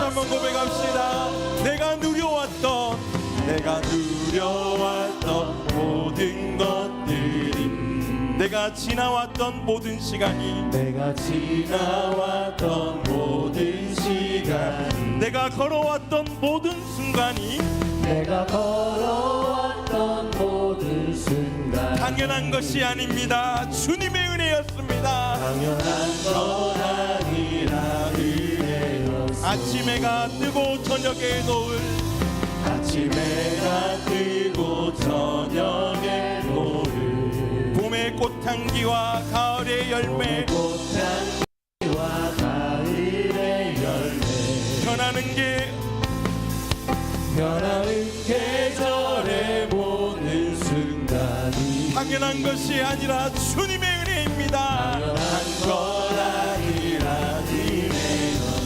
한번 고백합시다. 내가 누려왔던 모든 것들이, 내가 지나왔던 모든 시간이, 내가 걸어왔던 모든 순간이, 당연한 것이 아닙니다. 주님의 은혜였습니다. 아침해가 뜨고 저녁에 노을, 봄의 꽃향기와 가을의 열매, 변하는 계절의 모든 순간이 당연한 것이 아니라 주님의 은혜입니다.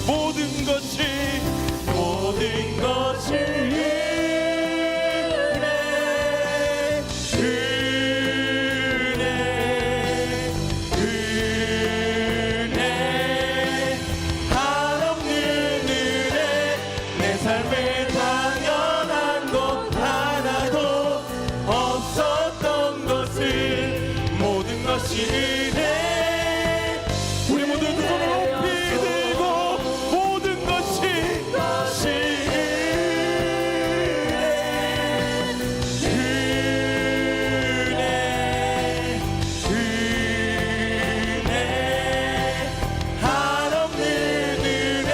모든 것이 우리 모두 두 손을 높이 들고 모든 것이 은혜, 한없는 은혜,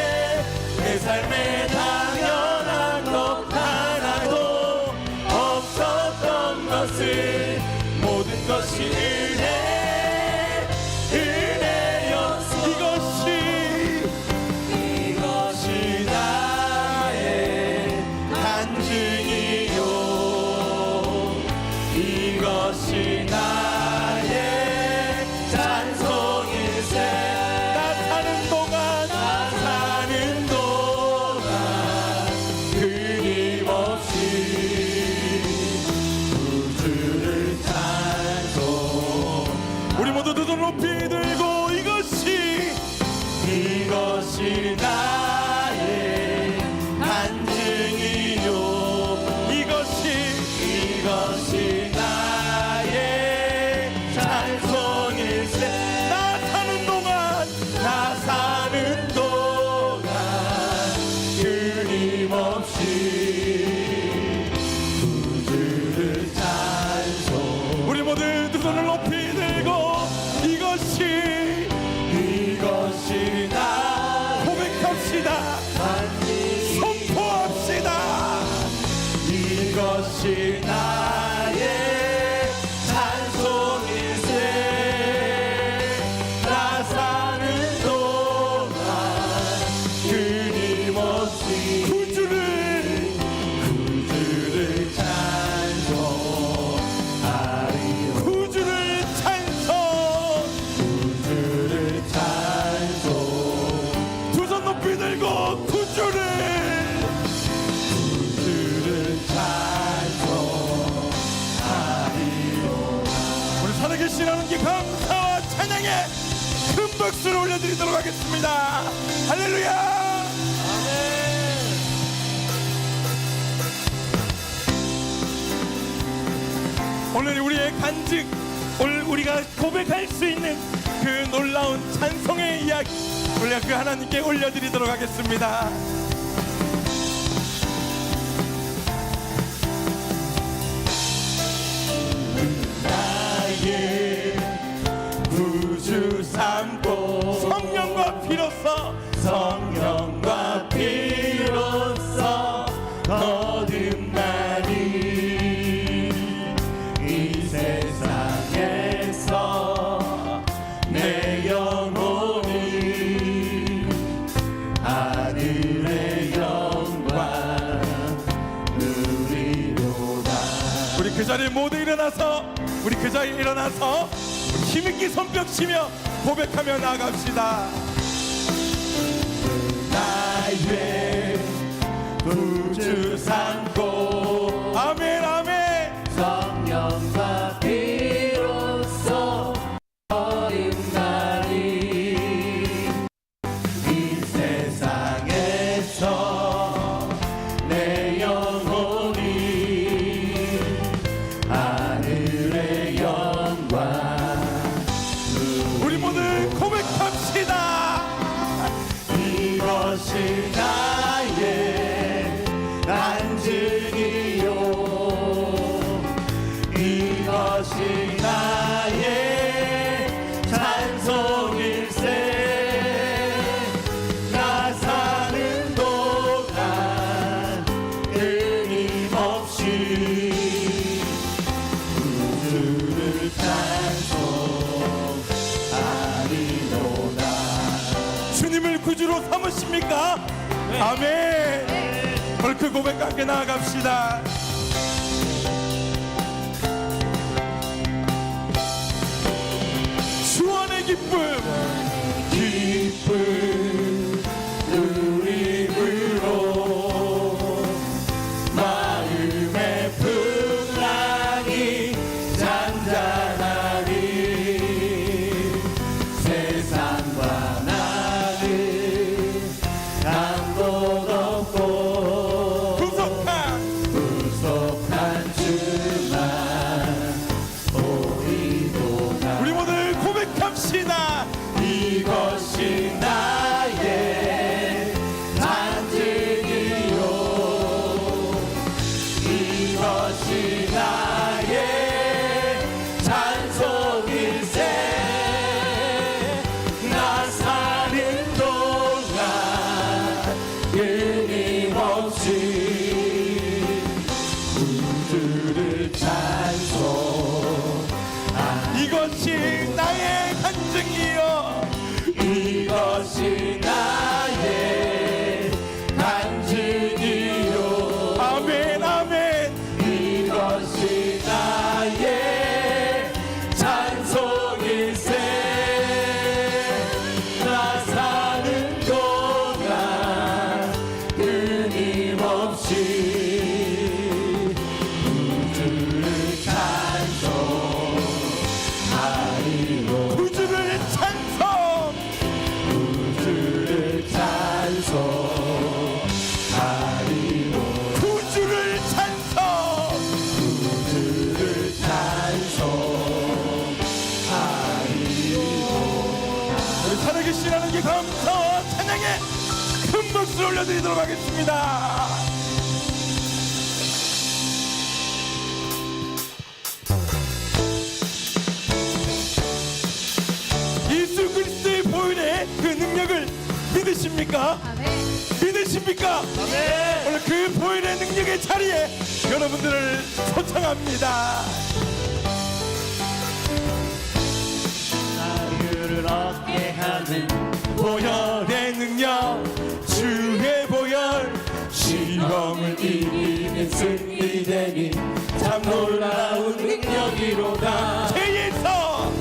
내 삶에 당연한 것 하나도 없었던 것을, 모든 것이 이것이 나의 찬송일세. 나 사는 동안 끊임없이 구주를 찬송. 우리 모두 두 손 높이 들고 이것이 나의 간증이요, 이것이 나 사는 동안 끊임없이 구주를 찬송. 우리 모두 두 손을 높이 들고 이것이 나 고백합시다. 선포합시다. 이것이 나의 찬송일세. 하나님께 감사와 찬양의 큰 박수를 올려드리도록 하겠습니다. 할렐루야. 아멘. 오늘 우리의 간증, 오늘 우리가 고백할 수 있는 그 놀라운 찬송의 이야기, 우리가 그 하나님께 올려드리도록 하겠습니다. 구주 삼고 성령과 피로써 거듭나니 이 세상에서 내 영혼이 하늘의 영광 누리도다. 우리 그 자리에 모두 일어나서 힘있게 손뼉치며 고백하며 나아갑시다. 나의 구주 삼고 아멘 아멘. 성령과 피로써 거듭나니 이 세상에서 이것이 나의 간증이요 이것이 나의 찬송일세 나 사는 동안 끊임없이 구주를 찬송하리로다. 주님을 구주로 삼으십니까? 네. 아멘. 오늘 그 고백과 함께 나아갑시다. 주 안의 기쁨 누림으로 마음의 풍랑이 잔잔하리 세상과 나는 감동 없고 구속한 주만 보이도다. 우리 모두 고백합시다. 이것이 나의 간증이요 이것이 나의 찬송일세 나 사는 동안 끊임없이 구주를 찬송 이것이 나의 간증이요 이것이 나의 간증이요 아멘 아멘 이것이 나의 찬송일세 나 사는 동안 끊임없이 구주를 찬송하리로 구주를 찬송 구주를 찬송하리로 구주를 찬송 구주를 찬송하리로. 우리 살아계신 하나님께 감사와 찬양의 큰 박수를 올려드리도록 하겠습니다. 예수 그리스도의 보혈의 그 능력을 믿으십니까? 믿으십니까? 오늘 그 보혈의 능력의 자리에 여러분들을 초청합니다. 자유를 얻게 하는 보혈의 능력 주의 보혈 시험을 이기는 승리되니 참 놀라운 능력이로다. 죄에서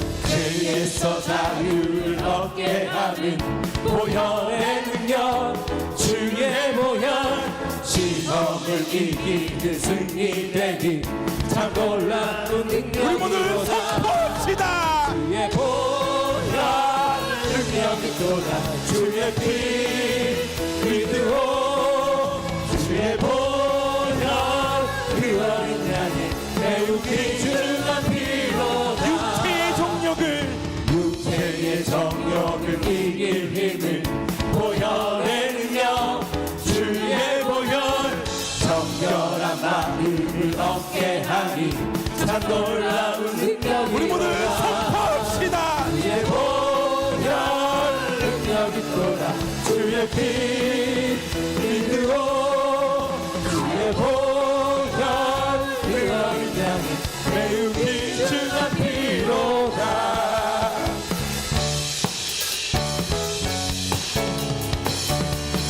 자유를 얻게 하는 보혈의 능력 주의 보혈 시험을 이기는 승리되니 참 놀라운 우리 모두 능력이로다. 선포합시다. 주의 보혈 능력이 돌아 주의 피 믿으오 주의 보혈 그 어린 양의 매우 귀중한 피로다. 육체의 정욕을 이길 힘을 보혈의 능력 주의 보혈 정결한 마음을 얻게 하니 참 놀라운 능력이 우리 모두 선포합시다. 주의 보혈 능력이 돌아 주의 피 믿으오 주의 보혈 그 어린 양의 매우 귀중한 피로다.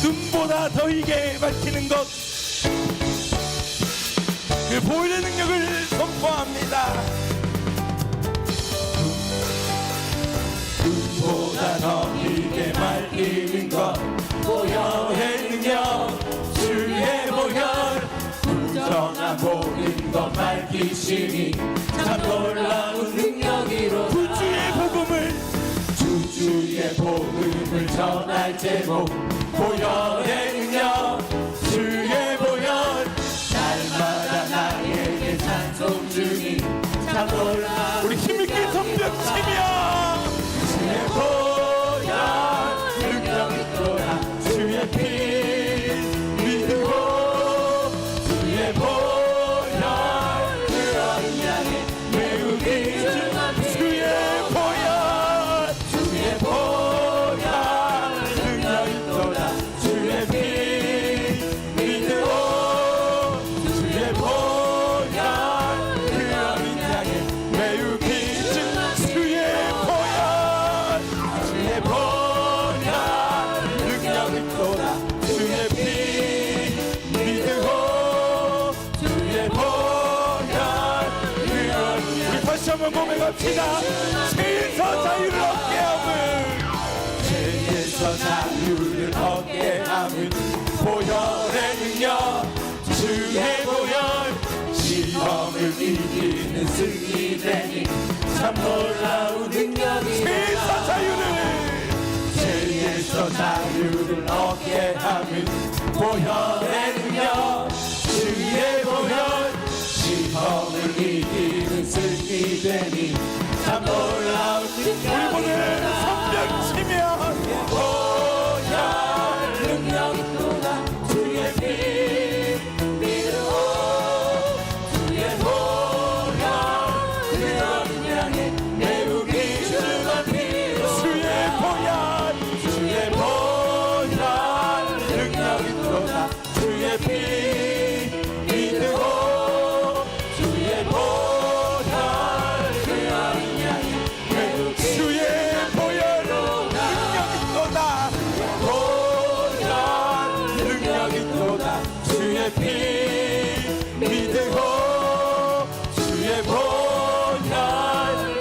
눈보다 더이게 밝히는 것 그 보혈의 능력을 선포합니다. 눈보다 더 이게 밝히는 것 보혈의 능력 주의 보혈 부정한 모든 것 밝히시니 참 놀라운 능력이로다. 주의 복음을 전할 제목 보혈의 능력 주의 보혈 날마다 나에게 찬송 중이 참 놀라운 우리 힘있게 선벽치며 주의 보혈 능력이 돌아 주의 피 고백합시다. 죄에서 자유를 얻게 함을, 죄에서 자유를 얻게 함은 보혈의 능력, 주의 보혈, 시험을 이기는 승리되니 참 놀라운 능력이. 죄에서 자유를, 죄에서 자유를 얻게 함은 보혈의 능력, 주의 보혈, 시험을 이기는 승리되니 참 놀라운 능력이. 오늘 성령 치며 보혈 능력이 또다. 주의 피 믿으오, 주의 보혈 능력을 향해 매우 귀중한 피로. 주의 보혈, 주의 보혈 능력이 또다. 주의 피 믿으오, 주의 보혈 능력을 향해 매우 주의 보혈로 능력이 또다. 보혈 능력이 또다. 주의 피 믿으오, 주의 보혈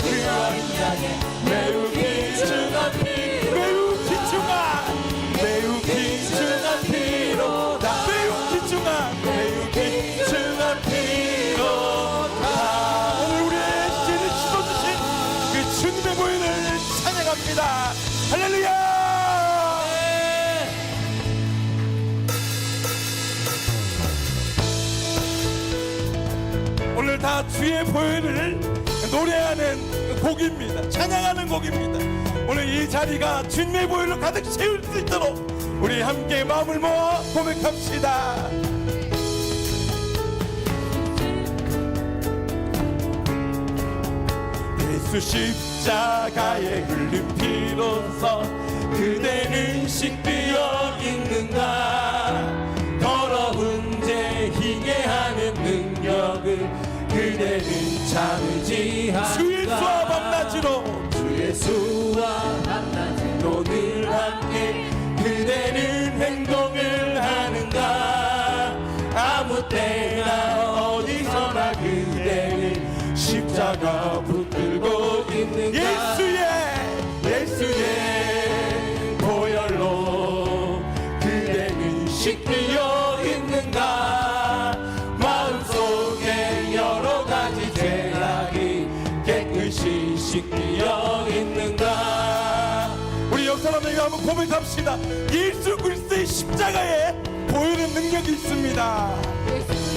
능력을 향해 매우 귀중한 피로. 매우 귀중한, 매우 귀중한 피로다. 매우 귀중한, 매우 귀중한 피로다. 오늘 우리의 죄를 씻어주신 그 주님의 보혈을 찬양합니다. 할렐루야. 오늘 다 주의 보혈을 노래하는 곡입니다. 찬양하는 곡입니다. 오늘 이 자리가 주님의 보혈로 가득 채울 수 있도록 우리 함께 마음을 모아 고백합시다. 예수 십자가에 흘린 피로써 그대는 씻겨 있는가. 더러운 죄 희게 하는 능력을 그대는 참지 않는가. 주 예수와 밤낮으로, 주 예수와 밤낮으로 늘 함께 그대는 행동을 하는가. 아무 때나 어디서나 그대는 십자가 붙들고 있는가. 예수의 보혈로 그대는 씻겨 있는가. 마음속에 여러 가지 죄악이 깨끗이 씻겨 있는가. 우리 옆 사람에게 한번 고백합시다. 예수 그리스도의 십자가에 보이는 능력이 있습니다.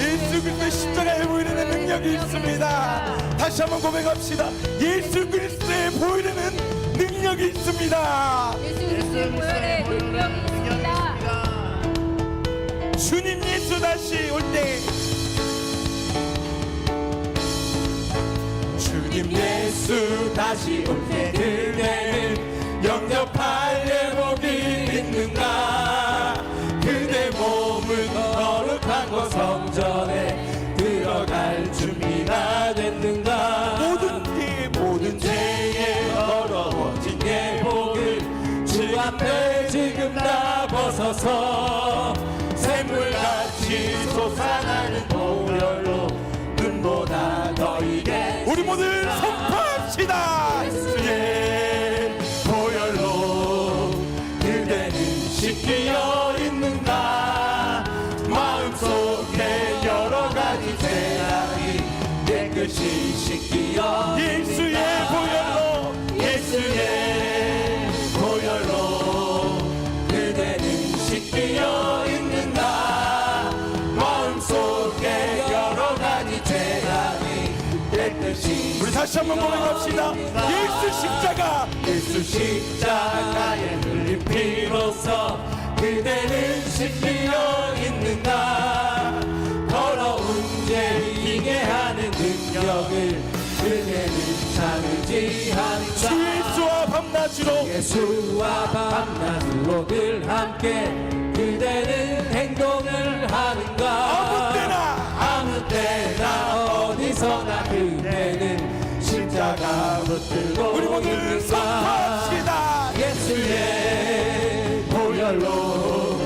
예수 그리스도의 십자가에 보이는 능력이 있습니다. 다시 한번 고백합시다. 예수 그리스도의 보이는 능력이 있습니다. 예수 그리스도의 보혈에 능력이 있습니다. 주님 예수 다시 올 때, 주님 예수 다시 올 때 그대는 영접할 예복이 있는가. 그대 몸은 거룩한 곳 성전에 들어갈 준비가 됐는가. 모든 죄에 더러워진 예복을 주 앞에 지금 다 벗어서 샘물같이 솟아나는 보혈로 눈보다 너희게 우리 모두 선포합시다. 예수의 보혈로 그대는 씻겨 있는가. 마음속에 여러 가지 죄악이 깨끗이 씻겨. 예수의 보혈로, 예수의 보혈로 그대는 씻겨 있는가. 마음속에 여러 가지 죄악이 깨끗이. 우리 다시 한번 고백합시다. 예수 십자가, 예수 십자가에 흘린 피로써 그대는 씻겨 있는가. 더러운 죄 이게 하는 능력을 그대는 참지 주 않는가. 예수와 밤낮으로, 예수와 밤낮으로 늘 함께 그대는 행동을 하는가. 아무 때나 어디서나 그대는 십자가 붙들고 우리 모두 있는가. 선포합시다. 예수의 보혈로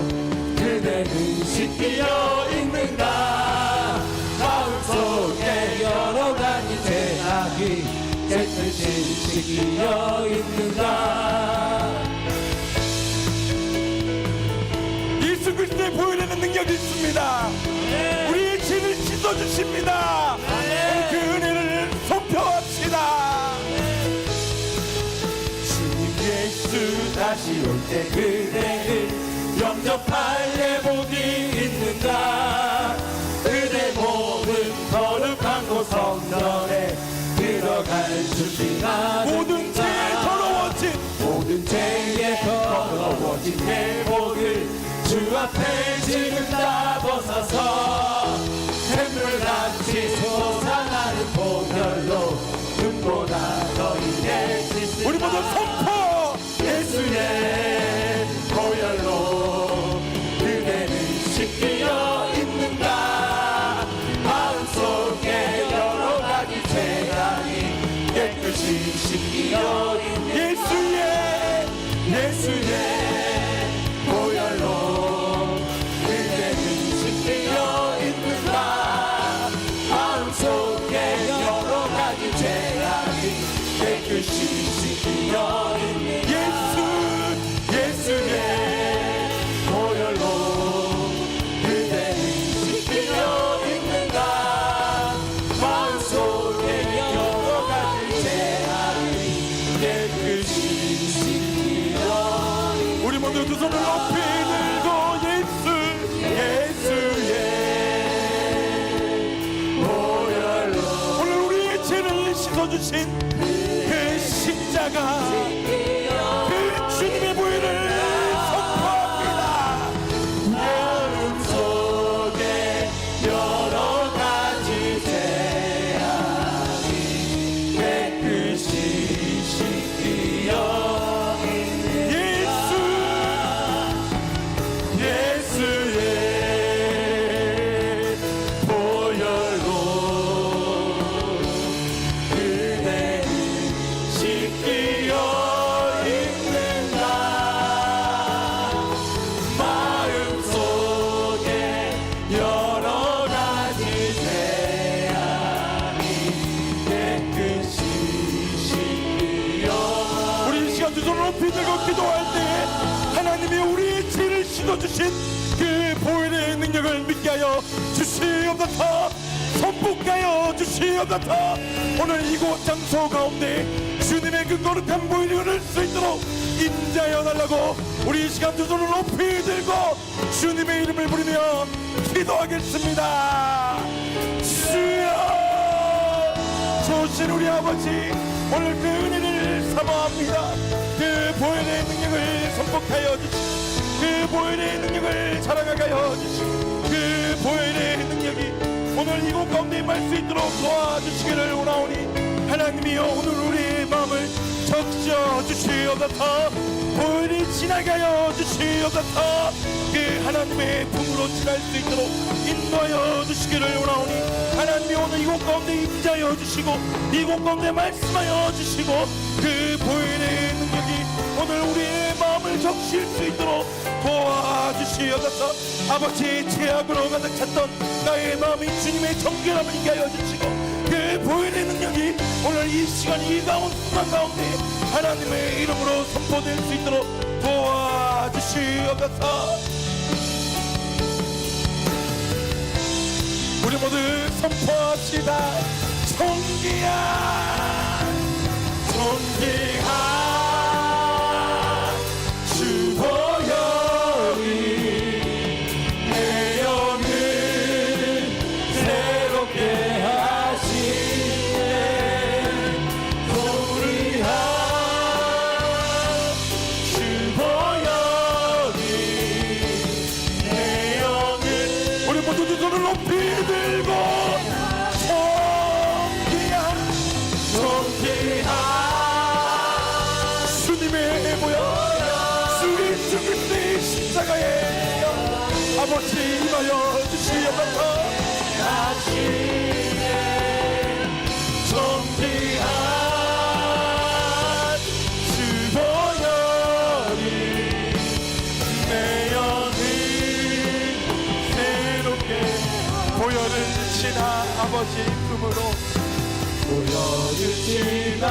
그대는 씻겨 있는가. 마음속에 여러 가지 죄악이 씻기려 있는가. 예수 그리스도의 보혈에는 능력이 있습니다. 우리의 죄를 씻어주십니다. 오늘 그 은혜를 선포합시다. 주님 예수 다시 올 때 그대를 영접할 예복이 있는가. 그대 몸은 거룩한 곳 성전에 들어갈 준비가 모든 죄 됐는가. 더러워진 모든 죄에 더러워진 예복을 주 앞에 지금 다 벗어서 샘물같이 솟아나는 보혈로 눈보다 더 이게 씻으라. 우리 모두 선포. 예수의 보혈로 그대는 씻기려 있는가. 마음속에 여러 가지 죄악이 깨끗이 씻기려 있는가. 예수의 보혈로 그대는 씻기려 있는가. 마음속에 여러 가지 죄악이 깨끗이 씻기려 있는가. 예수의 보혈로 그대는 씻기려 있는가. 마음속에 여러 가지 죄악이 깨끗이 씻기려. 우리 모두 두 손을 높이 들고 예수의 보혈로 오늘 우리의 죄를 씻어주신 그 십자가 그 주님의 보혈을 선포합니다. 마음속에 여러 가지 죄악이 깨끗이 씻기려 예수의 보혈로 그대는 씻기려 있는가. 마음속에 여러 가지 죄악이 깨끗이 씻기려. 우리 이 시간 두 손을 높이 들고 기도할 때 하나님이 우리의 죄를 씻어주신 그 보혈의 능력을 믿게 하여 주시옵소서. 선포하여 주시옵소서. 오늘 이곳 장소 가운데 주님의 그 거룩한 보혈이 흐를 수 있도록 임자여 달라고 우리 이 시간 두 손을 높이 들고 주님의 이름을 부르며 기도하겠습니다. 주여, 좋으신 우리 아버지, 오늘 그 은혜를 사모합니다. 그 보혈의 능력을 선포하여 주시고 그 보혈의 능력을 자랑하게 하여 주시고 그 보혈의 능력이 오늘 이곳 가운데 임할 수 있도록 도와주시기를 원하오니 하나님이여 오늘 우리의 마음을 적셔 주시옵소서. 보혈이 지나게 하여 주시옵소서. 그 하나님의 품으로 지날 수 있도록 인도하여 주시기를 원하오니 하나님이 오늘 이곳 가운데 임자여 주시고 이곳 가운데 말씀하여 주시고 그 보혈의 능력이 오늘 우리의 마음을 적실 수 있도록 도와주시옵소서. 아버지, 죄악으로 가득 찼던 나의 마음이 주님의 정결함을 있게 하여 주시고 그 보혈의 능력이 오늘 이 시간 이 순간 가운데 하나님의 이름으로 선포될 수 있도록 도와주시옵소서. 우리 모두 선포합시다. 존귀한 주 보혈이 내 영을 새롭게 하시네. 존귀한 주 보혈이 내 영을 우리 모두 두 손을 높이 들고 존귀한 주님의 보혈 주 예수 그리스도의 십자가에 아버지 임하여 주시옵소서. 하시네. 존귀한 주 보혈이 내 영을 새롭게 보혈을 지나 아버지 품으로 보여주시나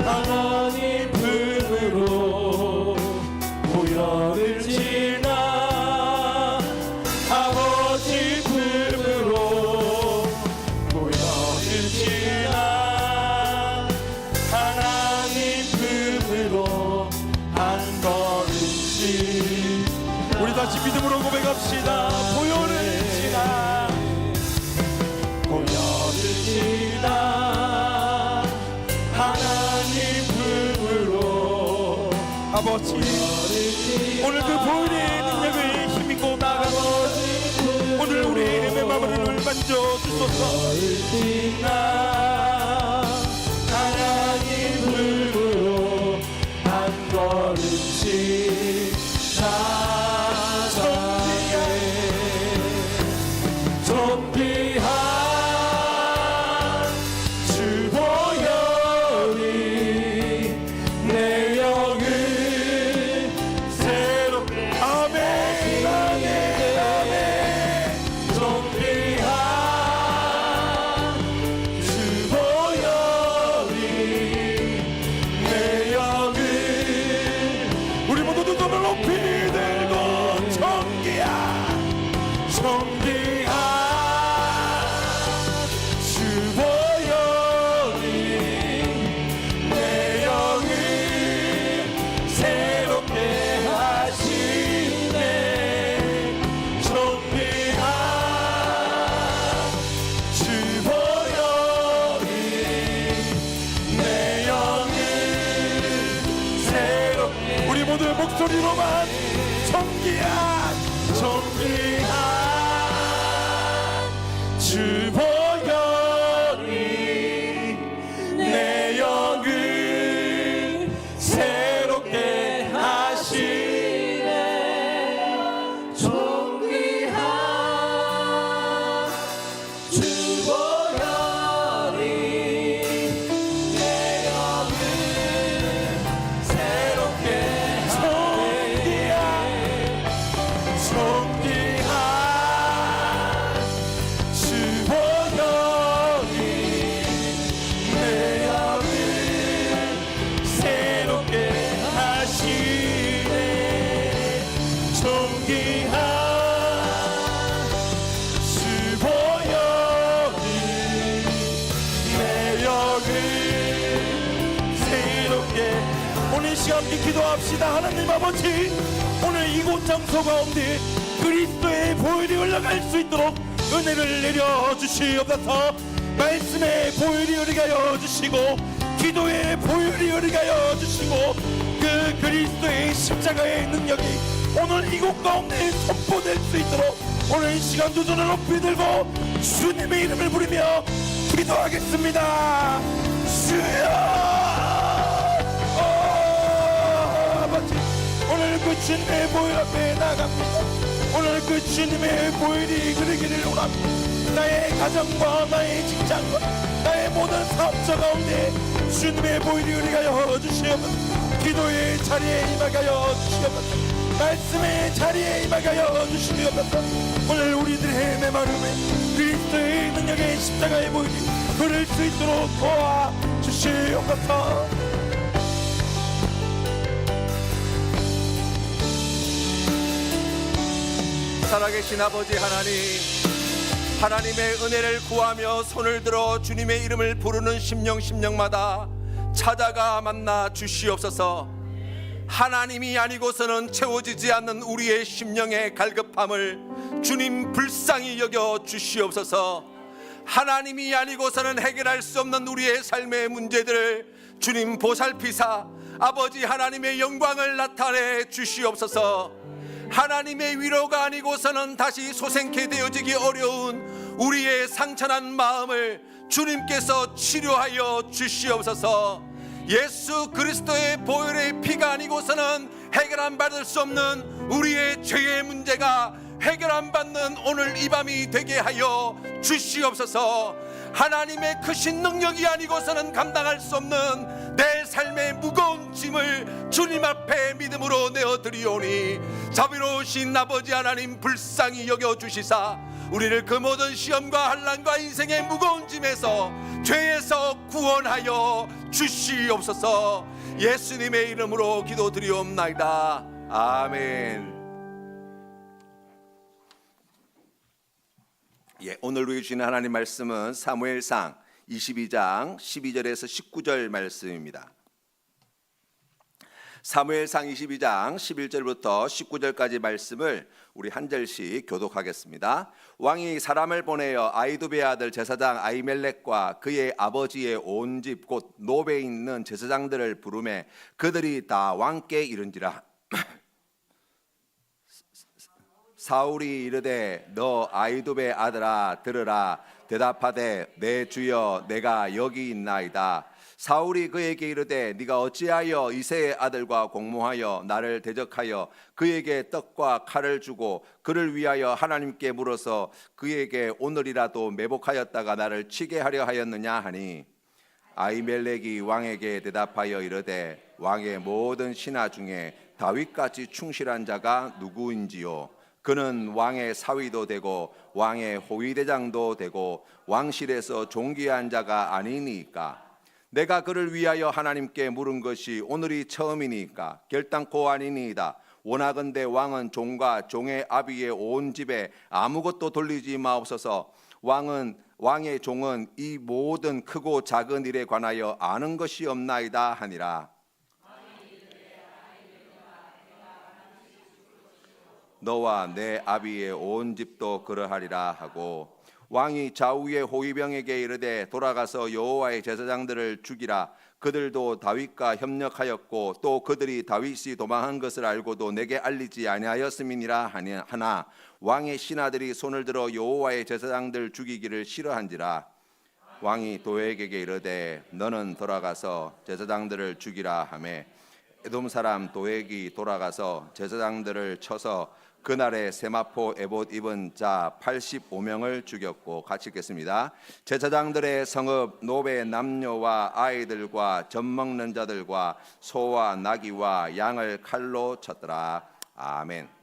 하나님 품으로 보혈을 지나 아버지 품으로 보혈을 지나 하나님 품으로 한 걸음씩 우리 다시 믿음으로 고백합시다. 보혈을 지나 보혈을 지나 하나님 품으로 아버지, 오늘 그 보혈의 능력을 힘입고 나가서 오늘 우리의 이름의 마무리를 만져주소서. 지나 하나님 품으로 한 걸음씩 나아가네 존귀한 주 보혈이 내 영을 새롭게 아멘, 아멘, 아멘. 존귀한 주 보혈이 내 영을 우리 모두 두 손을 높이 들고 정기야 존귀한 주 보혈이 내 영을 새롭게 하시네 존귀한 주 보혈이 내 영을 새롭게 우리 모두 목소리로만 정기야 존귀한 주 보혈이 내 영을 새롭게 하시네 존귀한 주 보혈이 내 영을 새롭게 하시네 존귀한 주 보혈이 내 영을 새롭게 하시네 존귀한 주 보혈이 내 영을 새롭게 오늘 시간 함께 기도합시다. 하나님 아버지, 오늘 이곳 장소 가운데 그리스도의 보혈이 올라갈 수 있도록 은혜를 내려주시옵소서. 말씀의 보혈이 흘러가여 주시고 기도의 보혈이 흘러가여 주시고 그 그리스도의 십자가의 능력이 오늘 이곳 가운데 선포될 수 있도록 오늘 이 시간 두 손을 높이 들고 주님의 이름을 부르며 기도하겠습니다. 주여, 아버지, 오늘 그 주님의 보혈 앞에 나갑니다. 오늘 그 주님의 보혈이 흐르기를 원합니다. 나의 가정과 나의 직장과 나의 모든 사업자 가운데 주님의 보혈이 흐르가여 주시옵소서. 기도의 자리에 임하여 주시옵소서. 말씀의 자리에 임하여 주시옵소서. 오늘 우리들의 메마름에 그리스도의 능력의 십자가의 보혈이 흐를 수 있도록 도와주시옵소서. 살아계신 아버지 하나님, 하나님의 은혜를 구하며 손을 들어 주님의 이름을 부르는 심령마다 찾아가 만나 주시옵소서. 하나님이 아니고서는 채워지지 않는 우리의 심령의 갈급함을 주님 불쌍히 여겨 주시옵소서. 하나님이 아니고서는 해결할 수 없는 우리의 삶의 문제들을 주님 보살피사 아버지 하나님의 영광을 나타내 주시옵소서. 하나님의 위로가 아니고서는 다시 소생케 되어지기 어려운 우리의 상처난 마음을 주님께서 치료하여 주시옵소서. 예수 그리스도의 보혈의 피가 아니고서는 해결 안 받을 수 없는 우리의 죄의 문제가 해결 안 받는 오늘 이 밤이 되게 하여 주시옵소서. 하나님의 크신 능력이 아니고서는 감당할 수 없는 내 삶의 무거운 짐을 주님 앞에 믿음으로 내어드리오니 자비로우신 아버지 하나님 불쌍히 여겨주시사 우리를 그 모든 시험과 환난과 인생의 무거운 짐에서 죄에서 구원하여 주시옵소서. 예수님의 이름으로 기도드리옵나이다. 아멘. 오늘 우리에게 주시는 하나님 말씀은 사무엘상 22장 12절에서 19절 말씀입니다. 사무엘상 22장 11절부터 19절까지 말씀을 우리 한 절씩 교독하겠습니다. 왕이 사람을 보내어 아히두베의 아들 제사장 아히멜렉과 그의 아버지의 온 집 곧 노베에 있는 제사장들을 부르매 그들이 다 왕께 이른지라. 사울이 이르되 너 아히두베의 아들아 들으라. 대답하되 내 주여 내가 여기 있나이다. 사울이 그에게 이르되 네가 어찌하여 이새의 아들과 공모하여 나를 대적하여 그에게 떡과 칼을 주고 그를 위하여 하나님께 물어서 그에게 오늘이라도 매복하였다가 나를 치게 하려 하였느냐 하니 아히멜렉이 왕에게 대답하여 이르되 왕의 모든 신하 중에 다윗같이 충실한 자가 누구인지요. 그는 왕의 사위도 되고 왕의 호위대장도 되고 왕실에서 존귀한 자가 아니니까. 내가 그를 위하여 하나님께 물은 것이 오늘이 처음이니까 결단코 아니니이다. 원하건대 왕은 종과 종의 아비의 온 집에 아무것도 돌리지 마옵소서. 왕의 종은 이 모든 크고 작은 일에 관하여 아는 것이 없나이다 하니라. 너와 내 아비의 온 집도 그러하리라 하고 왕이 좌우의 호위병에게 이르되 돌아가서 여호와의 제사장들을 죽이라. 그들도 다윗과 협력하였고 또 그들이 다윗이 도망한 것을 알고도 내게 알리지 아니하였음이니라 하나 왕의 신하들이 손을 들어 여호와의 제사장들 죽이기를 싫어한지라. 왕이 도액에게 이르되 너는 돌아가서 제사장들을 죽이라 하매 에돔 사람 도액이 돌아가서 제사장들을 쳐서 그날에 세마포 에봇 입은 자 85명을 죽였고, 같이 읽겠습니다. 제사장들의 성읍 노베 남녀와 아이들과 젖 먹는 자들과 소와 나귀와 양을 칼로 쳤더라. 아멘.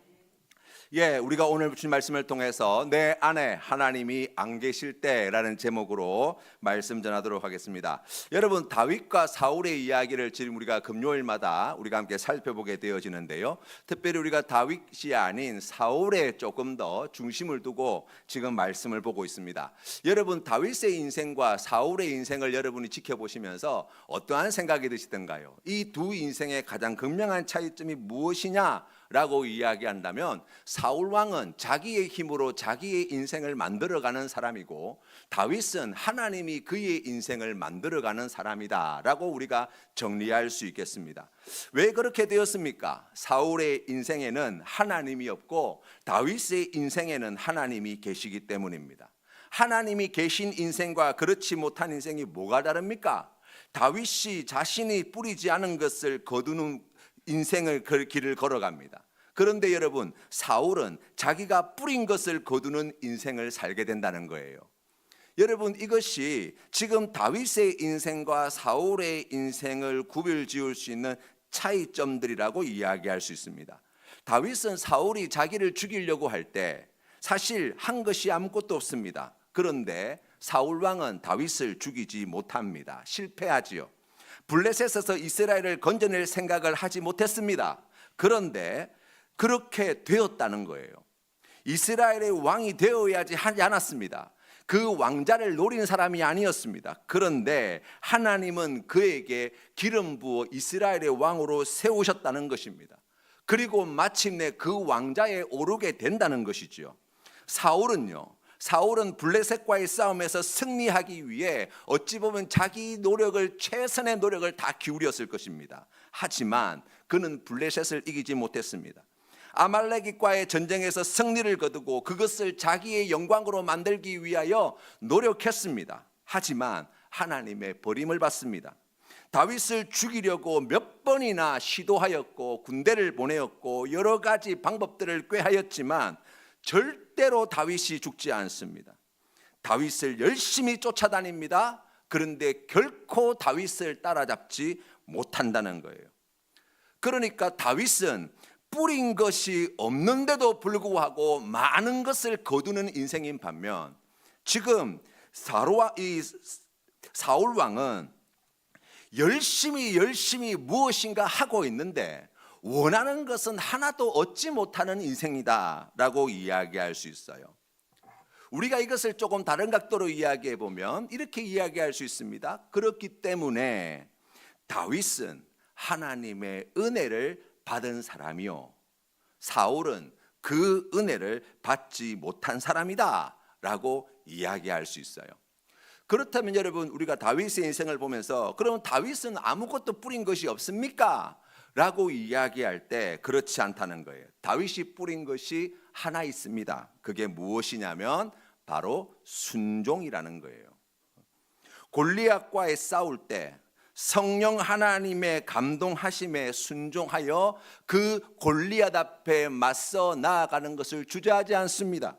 우리가 오늘 주신 말씀을 통해서 내 안에 하나님이 안 계실 때라는 제목으로 말씀 전하도록 하겠습니다. 여러분, 다윗과 사울의 이야기를 지금 우리가 금요일마다 우리가 함께 살펴보게 되어지는데요, 특별히 우리가 다윗이 아닌 사울에 조금 더 중심을 두고 지금 말씀을 보고 있습니다. 여러분, 다윗의 인생과 사울의 인생을 여러분이 지켜보시면서 어떠한 생각이 드시던가요? 이 두 인생의 가장 극명한 차이점이 무엇이냐 라고 이야기한다면, 사울 왕은 자기의 힘으로 자기의 인생을 만들어가는 사람이고 다윗은 하나님이 그의 인생을 만들어가는 사람이다 라고 우리가 정리할 수 있겠습니다. 왜 그렇게 되었습니까? 사울의 인생에는 하나님이 없고 다윗의 인생에는 하나님이 계시기 때문입니다. 하나님이 계신 인생과 그렇지 못한 인생이 뭐가 다릅니까? 다윗이 자신이 뿌리지 않은 것을 거두는 인생을 길을 걸어갑니다. 그런데 여러분, 사울은 자기가 뿌린 것을 거두는 인생을 살게 된다는 거예요. 여러분, 이것이 지금 다윗의 인생과 사울의 인생을 구별 지을 수 있는 차이점들이라고 이야기할 수 있습니다. 다윗은 사울이 자기를 죽이려고 할 때 사실 한 것이 아무것도 없습니다. 그런데 사울 왕은 다윗을 죽이지 못합니다. 실패하지요. 블레셋에서 이스라엘을 건져낼 생각을 하지 못했습니다. 그런데 그렇게 되었다는 거예요. 이스라엘의 왕이 되어야지 하지 않았습니다. 그 왕자를 노린 사람이 아니었습니다. 그런데 하나님은 그에게 기름 부어 이스라엘의 왕으로 세우셨다는 것입니다. 그리고 마침내 그 왕자에 오르게 된다는 것이죠. 사울은 블레셋과의 싸움에서 승리하기 위해 어찌 보면 자기 노력을, 최선의 노력을 다 기울였을 것입니다. 하지만 그는 블레셋을 이기지 못했습니다. 아말렉과의 전쟁에서 승리를 거두고 그것을 자기의 영광으로 만들기 위하여 노력했습니다. 하지만 하나님의 버림을 받습니다. 다윗을 죽이려고 몇 번이나 시도하였고 군대를 보내었고 여러 가지 방법들을 꾀하였지만 절대로 다윗이 죽지 않습니다. 다윗을 열심히 쫓아다닙니다. 그런데 결코 다윗을 따라잡지 못한다는 거예요. 그러니까 다윗은 뿌린 것이 없는데도 불구하고 많은 것을 거두는 인생인 반면, 지금 사울 왕은 열심히 무엇인가 하고 있는데 원하는 것은 하나도 얻지 못하는 인생이다라고 이야기할 수 있어요. 우리가 이것을 조금 다른 각도로 이야기해 보면 이렇게 이야기할 수 있습니다. 그렇기 때문에 다윗은 하나님의 은혜를 받은 사람이요, 사울은 그 은혜를 받지 못한 사람이다 라고 이야기할 수 있어요. 그렇다면 여러분, 우리가 다윗의 인생을 보면서 그러면 다윗은 아무것도 뿌린 것이 없습니까? 라고 이야기할 때 그렇지 않다는 거예요. 다윗이 뿌린 것이 하나 있습니다. 그게 무엇이냐면 바로 순종이라는 거예요. 골리앗과의 싸울 때 성령 하나님의 감동하심에 순종하여 그 골리앗 앞에 맞서 나아가는 것을 주저하지 않습니다.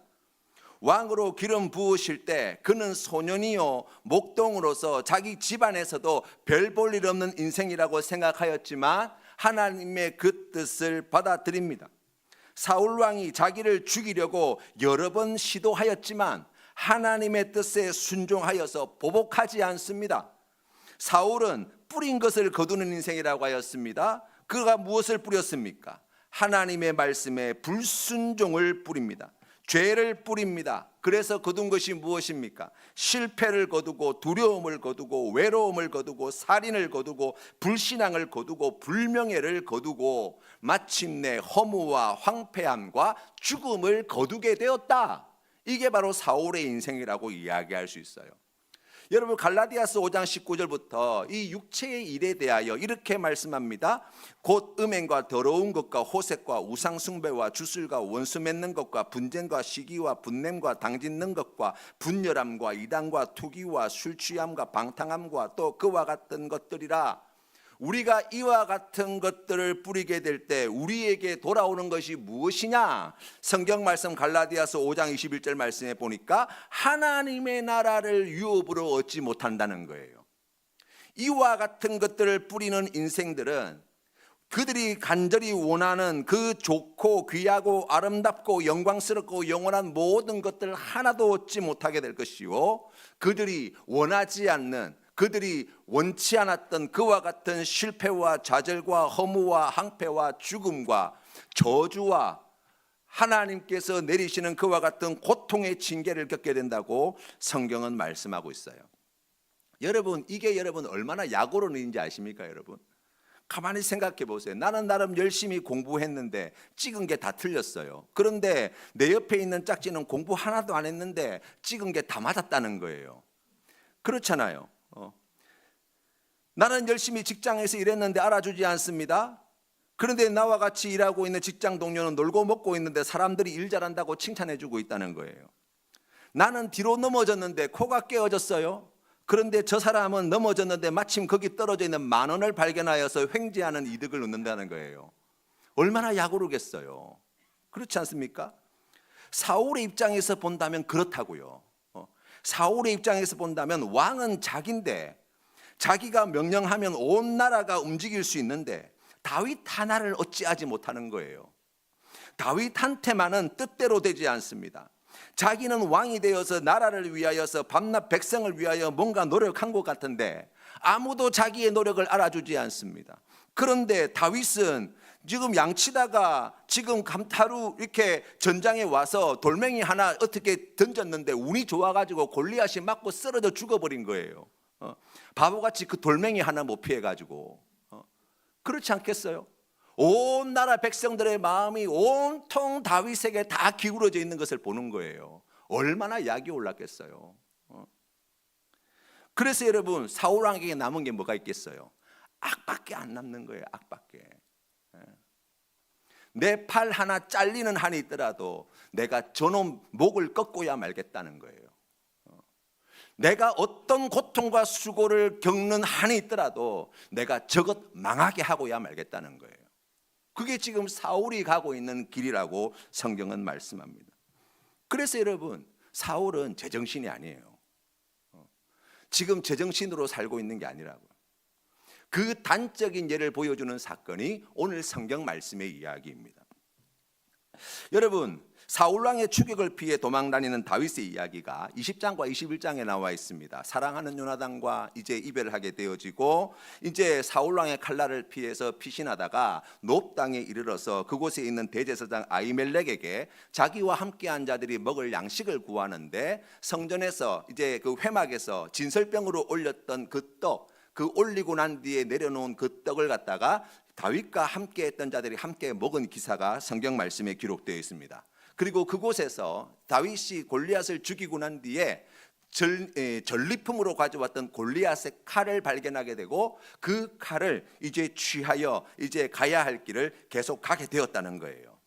왕으로 기름 부으실 때 그는 소년이요 목동으로서 자기 집안에서도 별 볼 일 없는 인생이라고 생각하였지만 하나님의 그 뜻을 받아들입니다. 사울 왕이 자기를 죽이려고 여러 번 시도하였지만 하나님의 뜻에 순종하여서 보복하지 않습니다. 사울은 뿌린 것을 거두는 인생이라고 하였습니다. 그가 무엇을 뿌렸습니까? 하나님의 말씀에 불순종을 뿌립니다. 죄를 뿌립니다. 그래서 거둔 것이 무엇입니까? 실패를 거두고 두려움을 거두고 외로움을 거두고 살인을 거두고 불신앙을 거두고 불명예를 거두고 마침내 허무와 황폐함과 죽음을 거두게 되었다. 이게 바로 사울의 인생이라고 이야기할 수 있어요. 여러분, 갈라디아서 5장 19절부터 이 육체의 일에 대하여 이렇게 말씀합니다. 곧 음행과 더러운 것과 호색과 우상숭배와 주술과 원수 맺는 것과 분쟁과 시기와 분냄과 당짓는 것과 분열함과 이단과 투기와 술취함과 방탕함과 또 그와 같은 것들이라. 우리가 이와 같은 것들을 뿌리게 될 때 우리에게 돌아오는 것이 무엇이냐? 성경 말씀 갈라디아서 5장 21절 말씀에 보니까 하나님의 나라를 유업으로 얻지 못한다는 거예요. 이와 같은 것들을 뿌리는 인생들은 그들이 간절히 원하는 그 좋고 귀하고 아름답고 영광스럽고 영원한 모든 것들 하나도 얻지 못하게 될 것이요, 그들이 원하지 않는, 그들이 원치 않았던 그와 같은 실패와 좌절과 허무와 황폐와 죽음과 저주와 하나님께서 내리시는 그와 같은 고통의 징계를 겪게 된다고 성경은 말씀하고 있어요. 여러분, 이게 여러분 얼마나 약오른인지 아십니까? 여러분, 가만히 생각해 보세요. 나는 나름 열심히 공부했는데 찍은 게 다 틀렸어요. 그런데 내 옆에 있는 짝지는 공부 하나도 안 했는데 찍은 게 다 맞았다는 거예요. 그렇잖아요. 나는 열심히 직장에서 일했는데 알아주지 않습니다. 그런데 나와 같이 일하고 있는 직장 동료는 놀고 먹고 있는데 사람들이 일 잘한다고 칭찬해주고 있다는 거예요. 나는 뒤로 넘어졌는데 코가 깨어졌어요. 그런데 저 사람은 넘어졌는데 마침 거기 떨어져 있는 10,000원을 발견하여서 횡재하는 이득을 얻는다는 거예요. 얼마나 약오르겠어요. 그렇지 않습니까? 사울의 입장에서 본다면 그렇다고요. 사울의 입장에서 본다면 왕은 자기인데, 자기가 명령하면 온 나라가 움직일 수 있는데 다윗 하나를 어찌하지 못하는 거예요. 다윗한테만은 뜻대로 되지 않습니다. 자기는 왕이 되어서 나라를 위하여서 밤낮 백성을 위하여 뭔가 노력한 것 같은데 아무도 자기의 노력을 알아주지 않습니다. 그런데 다윗은 지금 양치다가 지금 감타루 이렇게 전장에 와서 돌멩이 하나 어떻게 던졌는데 운이 좋아가지고 골리앗이 맞고 쓰러져 죽어버린 거예요. 바보같이 그 돌멩이 하나 못 피해가지고. 그렇지 않겠어요? 온 나라 백성들의 마음이 온통 다윗에게 다 기울어져 있는 것을 보는 거예요. 얼마나 약이 올랐겠어요. 그래서 여러분, 사울 왕에게 남은 게 뭐가 있겠어요? 악밖에 안 남는 거예요. 악밖에. 내 팔 하나 잘리는 한이 있더라도 내가 저놈 목을 꺾어야 말겠다는 거예요. 내가 어떤 고통과 수고를 겪는 한이 있더라도 내가 저것 망하게 하고야 말겠다는 거예요. 그게 지금 사울이 가고 있는 길이라고 성경은 말씀합니다. 그래서 여러분, 사울은 제정신이 아니에요. 지금 제정신으로 살고 있는 게 아니라고요. 그 단적인 예를 보여주는 사건이 오늘 성경 말씀의 이야기입니다. 여러분, 사울왕의 추격을 피해 도망다니는 다윗의 이야기가 20장과 21장에 나와 있습니다. 사랑하는 요나단과 이제 이별을 하게 되어지고, 이제 사울왕의 칼날을 피해서 피신하다가 놉 땅에 이르러서 그곳에 있는 대제사장 아히멜렉에게 자기와 함께한 자들이 먹을 양식을 구하는데, 성전에서 이제 그 회막에서 진설병으로 올렸던 그 떡, 그 올리고 난 뒤에 내려놓은 그 떡을 갖다가 다윗과 함께 했던 자들이 함께 먹은 기사가 성경 말씀에 기록되어 있습니다. 그리고 그곳에서 다윗이 골리앗을 죽이고 난 뒤에 전리품으로 가져왔던 골리앗의 칼을 발견하게 되고, 그 칼을 이제 취하여 이제 가야 할 길을 계속 가게 되었다는 거예요.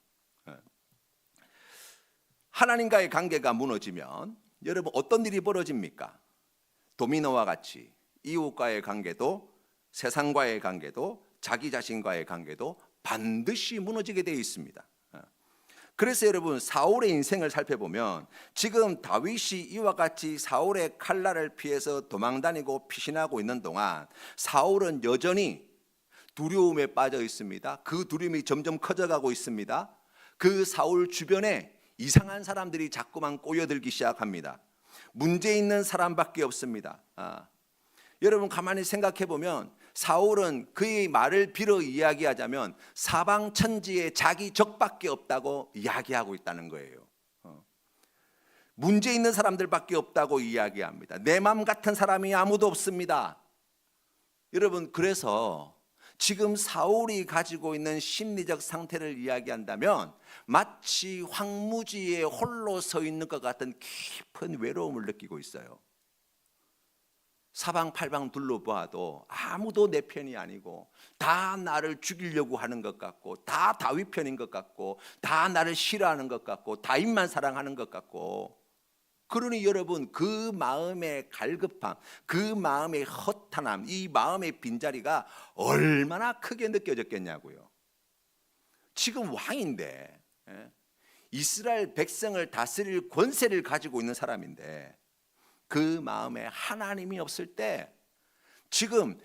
하나님과의 관계가 무너지면 여러분 어떤 일이 벌어집니까? 도미노와 같이 이웃과의 관계도, 세상과의 관계도, 자기 자신과의 관계도 반드시 무너지게 되어 있습니다. 그래서 여러분, 사울의 인생을 살펴보면 지금 다윗이 이와 같이 사울의 칼날을 피해서 도망다니고 피신하고 있는 동안 사울은 여전히 두려움에 빠져 있습니다. 그 두려움이 점점 커져가고 있습니다. 그 사울 주변에 이상한 사람들이 자꾸만 꼬여들기 시작합니다. 문제 있는 사람밖에 없습니다. 여러분, 가만히 생각해 보면 사울은 그의 말을 빌어 이야기하자면 사방 천지에 자기 적밖에 없다고 이야기하고 있다는 거예요. 문제 있는 사람들밖에 없다고 이야기합니다. 내 맘 같은 사람이 아무도 없습니다. 여러분, 그래서 지금 사울이 가지고 있는 심리적 상태를 이야기한다면 마치 황무지에 홀로 서 있는 것 같은 깊은 외로움을 느끼고 있어요. 사방팔방 둘러봐도 아무도 내 편이 아니고, 다 나를 죽이려고 하는 것 같고, 다 다윗 편인 것 같고, 다 나를 싫어하는 것 같고, 다윗만 사랑하는 것 같고. 그러니 여러분, 그 마음의 갈급함, 그 마음의 허탄함, 이 마음의 빈자리가 얼마나 크게 느껴졌겠냐고요. 지금 왕인데, 이스라엘 백성을 다스릴 권세를 가지고 있는 사람인데, 그 마음에 하나님이 없을 때 지금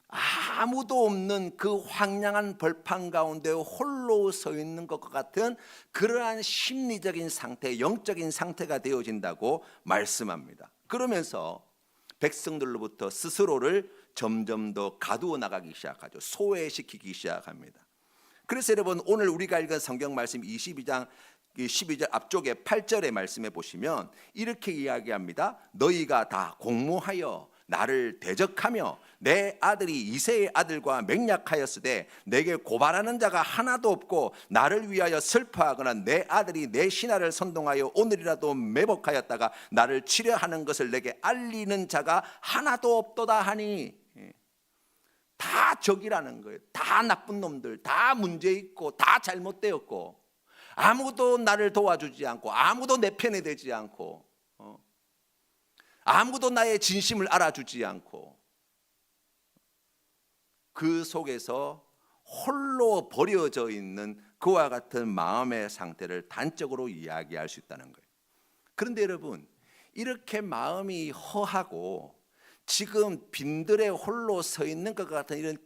아무도 없는 그 황량한 벌판 가운데 홀로 서 있는 것과 같은 그러한 심리적인 상태, 영적인 상태가 되어진다고 말씀합니다. 그러면서 백성들로부터 스스로를 점점 더 가두어 나가기 시작하죠. 소외시키기 시작합니다. 그래서 여러분, 오늘 우리가 읽은 성경 말씀 22장 12절 앞쪽에 8절의 말씀에 보시면 이렇게 이야기합니다. 너희가 다 공모하여 나를 대적하며 내 아들이 이새의 아들과 맹약하였으되 내게 고발하는 자가 하나도 없고, 나를 위하여 슬퍼하거나 내 아들이 내 신하를 선동하여 오늘이라도 매복하였다가 나를 치려하는 것을 내게 알리는 자가 하나도 없도다 하니, 다 적이라는 거예요. 다 나쁜 놈들, 다 문제 있고, 다 잘못되었고, 아무도 나를 도와주지 않고, 아무도 내 편에 되지 않고, 아무도 나의 진심을 알아주지 않고, 그 속에서 홀로 버려져 있는 그와 같은 마음의 상태를 단적으로 이야기할 수 있다는 거예요. 그런데 여러분, 이렇게 마음이 허하고 지금 빈들에 홀로 서 있는 것 같은 이런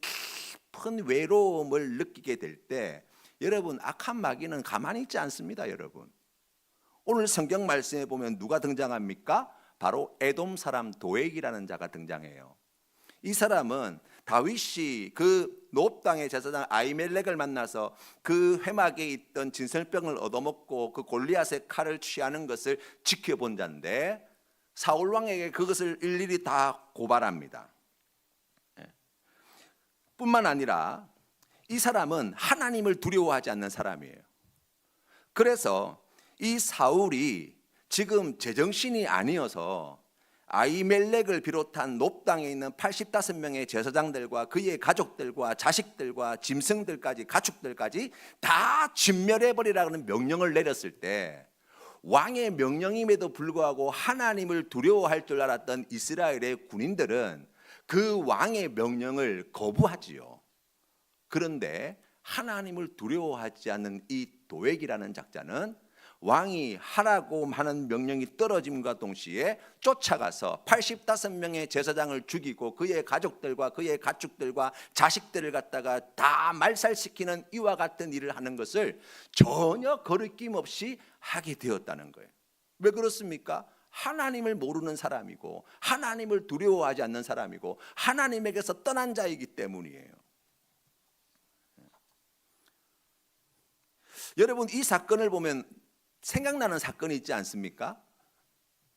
깊은 외로움을 느끼게 될 때, 여러분, 악한 마귀는 가만히 있지 않습니다. 여러분, 오늘 성경 말씀에 보면 누가 등장합니까? 바로 에돔 사람 도액이라는 자가 등장해요. 이 사람은 다윗이 그 놉 땅의 제사장 아히멜렉을 만나서 그 회막에 있던 진설병을 얻어먹고 그 골리앗의 칼을 취하는 것을 지켜본 자인데, 사울 왕에게 그것을 일일이 다 고발합니다. 뿐만 아니라 이 사람은 하나님을 두려워하지 않는 사람이에요. 그래서 이 사울이 지금 제정신이 아니어서 아히멜렉을 비롯한 놉 땅에 있는 85명의 제사장들과 그의 가족들과 자식들과 짐승들까지, 가축들까지 다 진멸해버리라는 명령을 내렸을 때, 왕의 명령임에도 불구하고 하나님을 두려워할 줄 알았던 이스라엘의 군인들은 그 왕의 명령을 거부하지요. 그런데 하나님을 두려워하지 않는 이 도액이라는 작자는 왕이 하라고 하는 명령이 떨어짐과 동시에 쫓아가서 85명의 제사장을 죽이고 그의 가족들과 그의 가축들과 자식들을 갖다가 다 말살시키는 이와 같은 일을 하는 것을 전혀 거리낌 없이 하게 되었다는 거예요. 왜 그렇습니까? 하나님을 모르는 사람이고 하나님을 두려워하지 않는 사람이고 하나님에게서 떠난 자이기 때문이에요. 여러분, 이 사건을 보면 생각나는 사건이 있지 않습니까?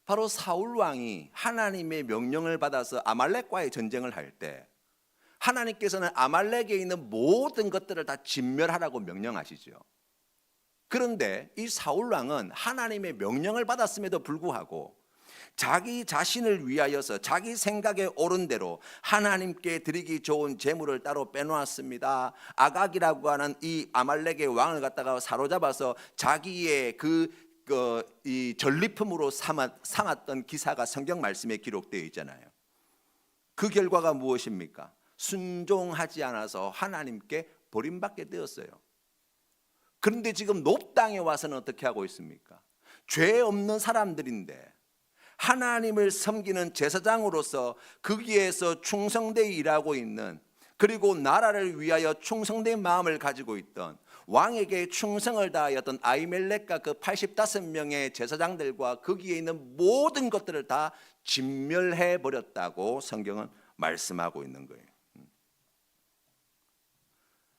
바로 사울 왕이 하나님의 명령을 받아서 아말렉과의 전쟁을 할 때 하나님께서는 아말렉에 있는 모든 것들을 다 진멸하라고 명령하시죠. 그런데 이 사울 왕은 하나님의 명령을 받았음에도 불구하고 자기 자신을 위하여서 자기 생각에 옳은 대로 하나님께 드리기 좋은 제물을 따로 빼놓았습니다. 아각이라고 하는 이 아말렉의 왕을 갖다가 사로잡아서 자기의 이 전리품으로 삼았던 기사가 성경 말씀에 기록되어 있잖아요. 그 결과가 무엇입니까? 순종하지 않아서 하나님께 버림받게 되었어요. 그런데 지금 놉 땅에 와서는 어떻게 하고 있습니까? 죄 없는 사람들인데 하나님을 섬기는 제사장으로서 거기에서 충성되이 일하고 있는, 그리고 나라를 위하여 충성된 마음을 가지고 있던, 왕에게 충성을 다하였던 아히멜렉과 그 85명의 제사장들과 거기에 있는 모든 것들을 다 진멸해 버렸다고 성경은 말씀하고 있는 거예요.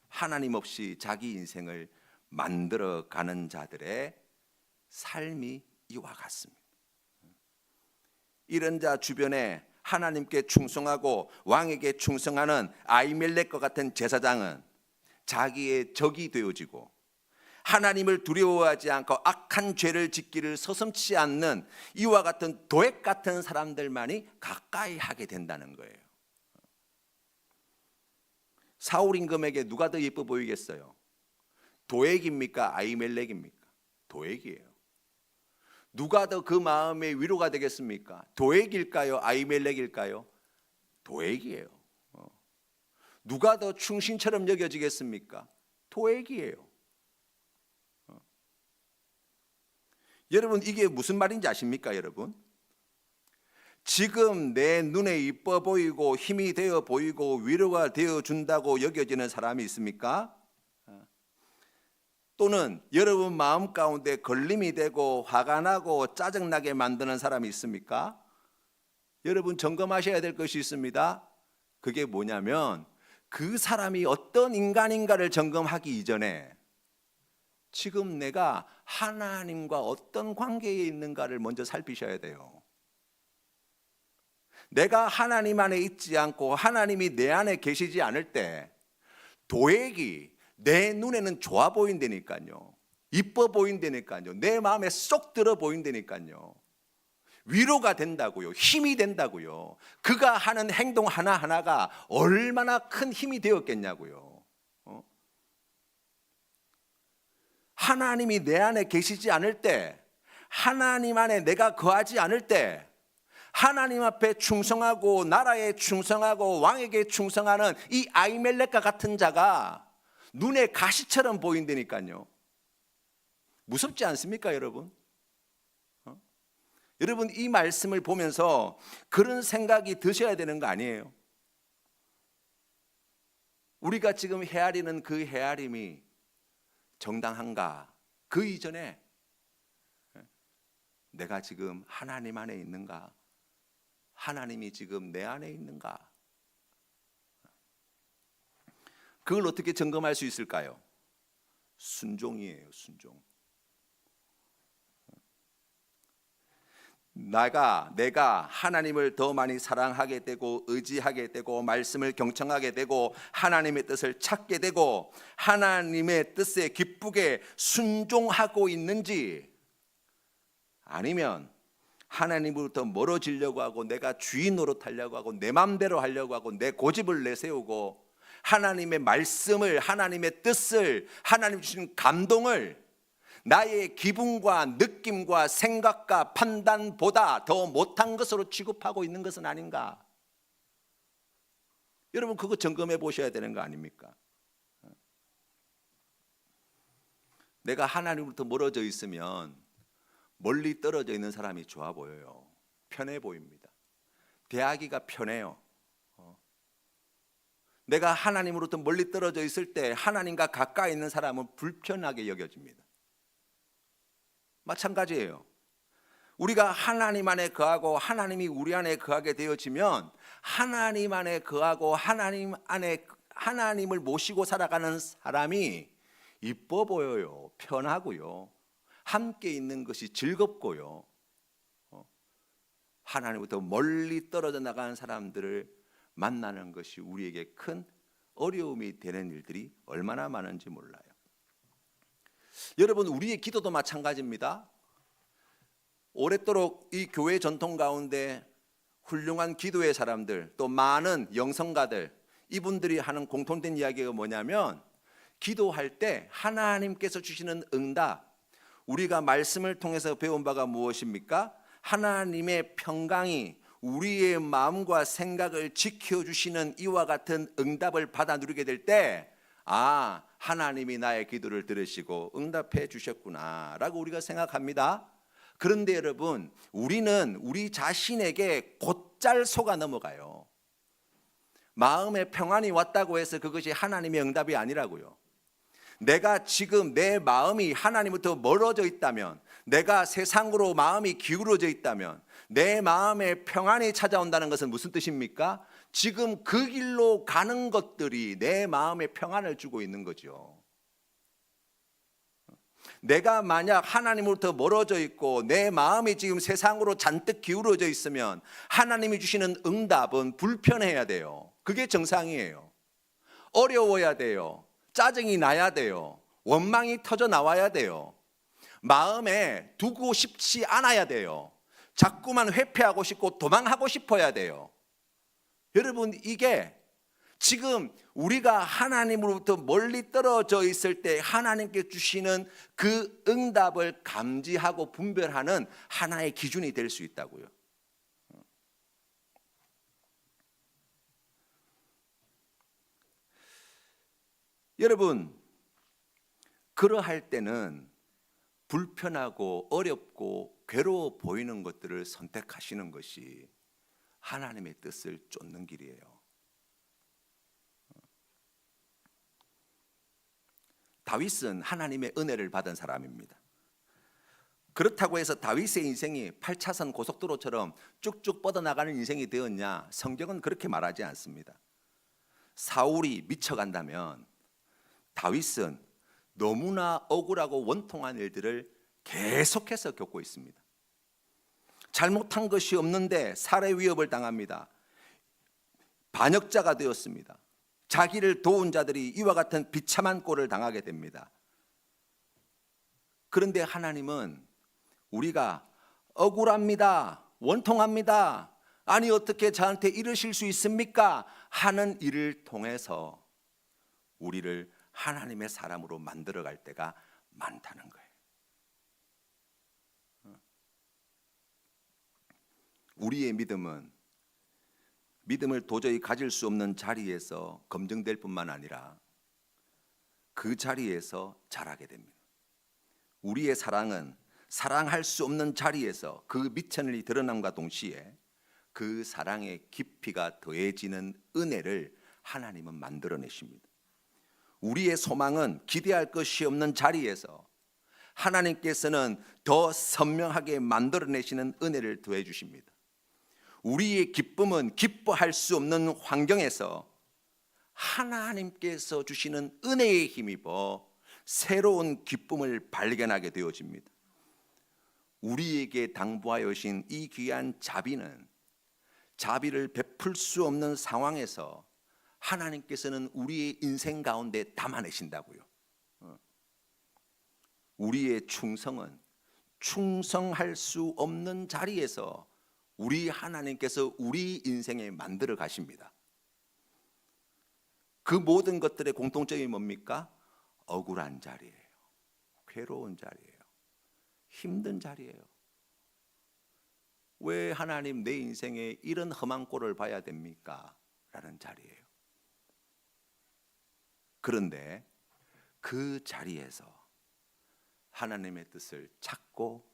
하나님 없이 자기 인생을 만들어가는 자들의 삶이 이와 같습니다. 이런 자 주변에 하나님께 충성하고 왕에게 충성하는 아히멜렉과 같은 제사장은 자기의 적이 되어지고, 하나님을 두려워하지 않고 악한 죄를 짓기를 서슴지 않는 이와 같은 도액 같은 사람들만이 가까이 하게 된다는 거예요. 사울 임금에게 누가 더 예뻐 보이겠어요? 도액입니까? 아히멜렉입니까? 도액이에요. 누가 더 그 마음의 위로가 되겠습니까? 도액일까요? 아히멜렉일까요? 도액이에요. 누가 더 충신처럼 여겨지겠습니까? 도액이에요. 여러분, 이게 무슨 말인지 아십니까, 여러분? 지금 내 눈에 이뻐 보이고 힘이 되어 보이고 위로가 되어 준다고 여겨지는 사람이 있습니까? 또는 여러분 마음 가운데 걸림이 되고 화가 나고 짜증나게 만드는 사람이 있습니까? 여러분 점검하셔야 될 것이 있습니다. 그게 뭐냐면 그 사람이 어떤 인간인가를 점검하기 이전에 지금 내가 하나님과 어떤 관계에 있는가를 먼저 살피셔야 돼요. 내가 하나님 안에 있지 않고 하나님이 내 안에 계시지 않을 때 도액이 내 눈에는 좋아 보인다니까요. 이뻐 보인다니까요. 내 마음에 쏙 들어 보인다니까요. 위로가 된다고요. 힘이 된다고요. 그가 하는 행동 하나하나가 얼마나 큰 힘이 되었겠냐고요. 하나님이 내 안에 계시지 않을 때, 하나님 안에 내가 거하지 않을 때, 하나님 앞에 충성하고 나라에 충성하고 왕에게 충성하는 이 아히멜렉과 같은 자가 눈에 가시처럼 보인다니까요. 무섭지 않습니까, 여러분? 여러분, 이 말씀을 보면서 그런 생각이 드셔야 되는 거 아니에요? 우리가 지금 헤아리는 그 헤아림이 정당한가? 그 이전에 내가 지금 하나님 안에 있는가? 하나님이 지금 내 안에 있는가? 그걸 어떻게 점검할 수 있을까요? 순종이에요, 순종. 내가 하나님을 더 많이 사랑하게 되고 의지하게 되고 말씀을 경청하게 되고 하나님의 뜻을 찾게 되고 하나님의 뜻에 기쁘게 순종하고 있는지, 아니면 하나님으로부터 멀어지려고 하고 내가 주인 노릇하려고 하고 내 맘대로 하려고 하고 내 고집을 내세우고 하나님의 말씀을, 하나님의 뜻을, 하나님 주신 감동을 나의 기분과 느낌과 생각과 판단보다 더 못한 것으로 취급하고 있는 것은 아닌가? 여러분, 그거 점검해 보셔야 되는 거 아닙니까? 내가 하나님으로부터 멀어져 있으면 멀리 떨어져 있는 사람이 좋아 보여요. 편해 보입니다. 대하기가 편해요. 내가 하나님으로부터 멀리 떨어져 있을 때 하나님과 가까이 있는 사람은 불편하게 여겨집니다. 마찬가지예요. 우리가 하나님 안에 거하고 하나님이 우리 안에 거하게 되어지면 하나님 안에 거하고 하나님을 모시고 살아가는 사람이 이뻐 보여요. 편하고요. 함께 있는 것이 즐겁고요. 하나님부터 멀리 떨어져 나가는 사람들을 만나는 것이 우리에게 큰 어려움이 되는 일들이 얼마나 많은지 몰라요. 여러분, 우리의 기도도 마찬가지입니다. 오랫도록 이 교회 전통 가운데 훌륭한 기도의 사람들, 또 많은 영성가들, 이분들이 하는 공통된 이야기가 뭐냐면, 기도할 때 하나님께서 주시는 응답, 우리가 말씀을 통해서 배운 바가 무엇입니까? 하나님의 평강이 우리의 마음과 생각을 지켜주시는 이와 같은 응답을 받아 누리게 될 때, 아, 하나님이 나의 기도를 들으시고 응답해 주셨구나 라고 우리가 생각합니다. 그런데 여러분, 우리는 우리 자신에게 곧잘 속아 넘어가요. 마음에 평안이 왔다고 해서 그것이 하나님의 응답이 아니라고요. 내가 지금 내 마음이 하나님부터 멀어져 있다면, 내가 세상으로 마음이 기울어져 있다면, 내 마음에 평안이 찾아온다는 것은 무슨 뜻입니까? 지금 그 길로 가는 것들이 내 마음에 평안을 주고 있는 거죠. 내가 만약 하나님으로부터 멀어져 있고 내 마음이 지금 세상으로 잔뜩 기울어져 있으면 하나님이 주시는 응답은 불편해야 돼요. 그게 정상이에요. 어려워야 돼요. 짜증이 나야 돼요. 원망이 터져 나와야 돼요. 마음에 두고 싶지 않아야 돼요. 자꾸만 회피하고 싶고 도망하고 싶어야 돼요. 여러분, 이게 지금 우리가 하나님으로부터 멀리 떨어져 있을 때 하나님께 주시는 그 응답을 감지하고 분별하는 하나의 기준이 될 수 있다고요. 여러분, 그러할 때는 불편하고 어렵고 괴로워 보이는 것들을 선택하시는 것이 하나님의 뜻을 쫓는 길이에요. 다윗은 하나님의 은혜를 받은 사람입니다. 그렇다고 해서 다윗의 인생이 8차선 고속도로처럼 쭉쭉 뻗어나가는 인생이 되었냐? 성경은 그렇게 말하지 않습니다. 사울이 미쳐간다면 다윗은 너무나 억울하고 원통한 일들을 계속해서 겪고 있습니다. 잘못한 것이 없는데 살해 위협을 당합니다. 반역자가 되었습니다. 자기를 도운 자들이 이와 같은 비참한 꼴을 당하게 됩니다. 그런데 하나님은 우리가 억울합니다, 원통합니다, 아니 어떻게 저한테 이러실 수 있습니까? 하는 일을 통해서 우리를 하나님의 사람으로 만들어갈 때가 많다는 거예요. 우리의 믿음을 도저히 가질 수 없는 자리에서 검증될 뿐만 아니라 그 자리에서 자라게 됩니다. 우리의 사랑은 사랑할 수 없는 자리에서 그 미천이 드러남과 동시에 그 사랑의 깊이가 더해지는 은혜를 하나님은 만들어내십니다. 우리의 소망은 기대할 것이 없는 자리에서 하나님께서는 더 선명하게 만들어내시는 은혜를 더해 주십니다. 우리의 기쁨은 기뻐할 수 없는 환경에서 하나님께서 주시는 은혜에 힘입어 새로운 기쁨을 발견하게 되어집니다. 우리에게 당부하여 오신 이 귀한 자비는 자비를 베풀 수 없는 상황에서 하나님께서는 우리의 인생 가운데 담아내신다고요. 우리의 충성은 충성할 수 없는 자리에서 우리 하나님께서 우리 인생에 만들어 가십니다. 그 모든 것들의 공통점이 뭡니까? 억울한 자리예요. 괴로운 자리예요. 힘든 자리예요. 왜 하나님 내 인생에 이런 험한 꼴을 봐야 됩니까? 라는 자리예요. 그런데 그 자리에서 하나님의 뜻을 찾고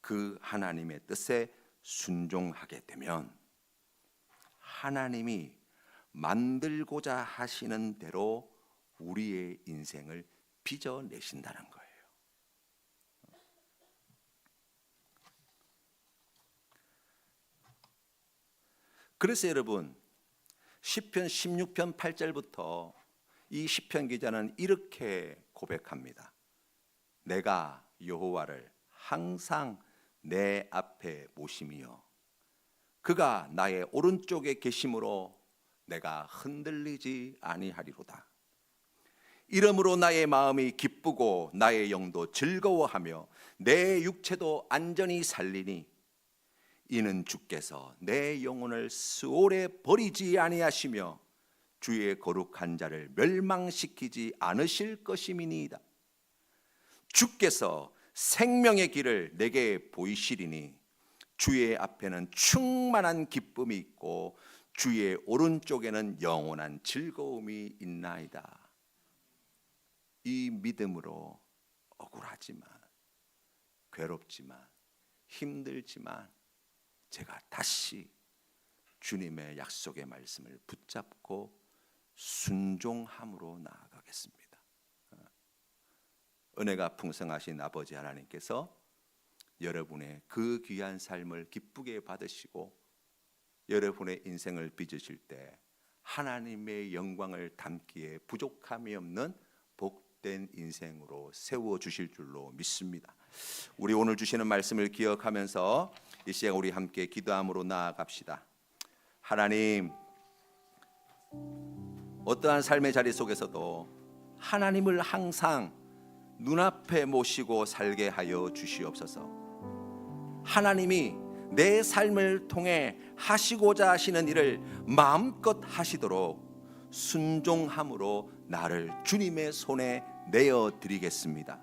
그 하나님의 뜻에 순종하게 되면 하나님이 만들고자 하시는 대로 우리의 인생을 빚어내신다는 거예요. 그래서 여러분, 시편 16편 8절부터 이 시편 기자는 이렇게 고백합니다. 내가 여호와를 항상 내 앞에 모심이여 그가 나의 오른쪽에 계심으로 내가 흔들리지 아니하리로다. 이러므로 나의 마음이 기쁘고 나의 영도 즐거워하며 내 육체도 안전히 살리니 이는 주께서 내 영혼을 스올에 버리지 아니하시며 주의 거룩한 자를 멸망시키지 않으실 것임이니이다. 주께서 생명의 길을 내게 보이시리니 주의 앞에는 충만한 기쁨이 있고 주의 오른쪽에는 영원한 즐거움이 있나이다. 이 믿음으로 억울하지만 괴롭지만 힘들지만 제가 다시 주님의 약속의 말씀을 붙잡고 순종함으로 나아가겠습니다. 은혜가 풍성하신 아버지 하나님께서 여러분의 그 귀한 삶을 기쁘게 받으시고 여러분의 인생을 빚으실 때 하나님의 영광을 담기에 부족함이 없는 복된 인생으로 세워주실 줄로 믿습니다. 우리 오늘 주시는 말씀을 기억하면서 이 시간 우리 함께 기도함으로 나아갑시다. 하나님, 어떠한 삶의 자리 속에서도 하나님을 항상 눈앞에 모시고 살게 하여 주시옵소서. 하나님이 내 삶을 통해 하시고자 하시는 일을 마음껏 하시도록 순종함으로 나를 주님의 손에 내어드리겠습니다.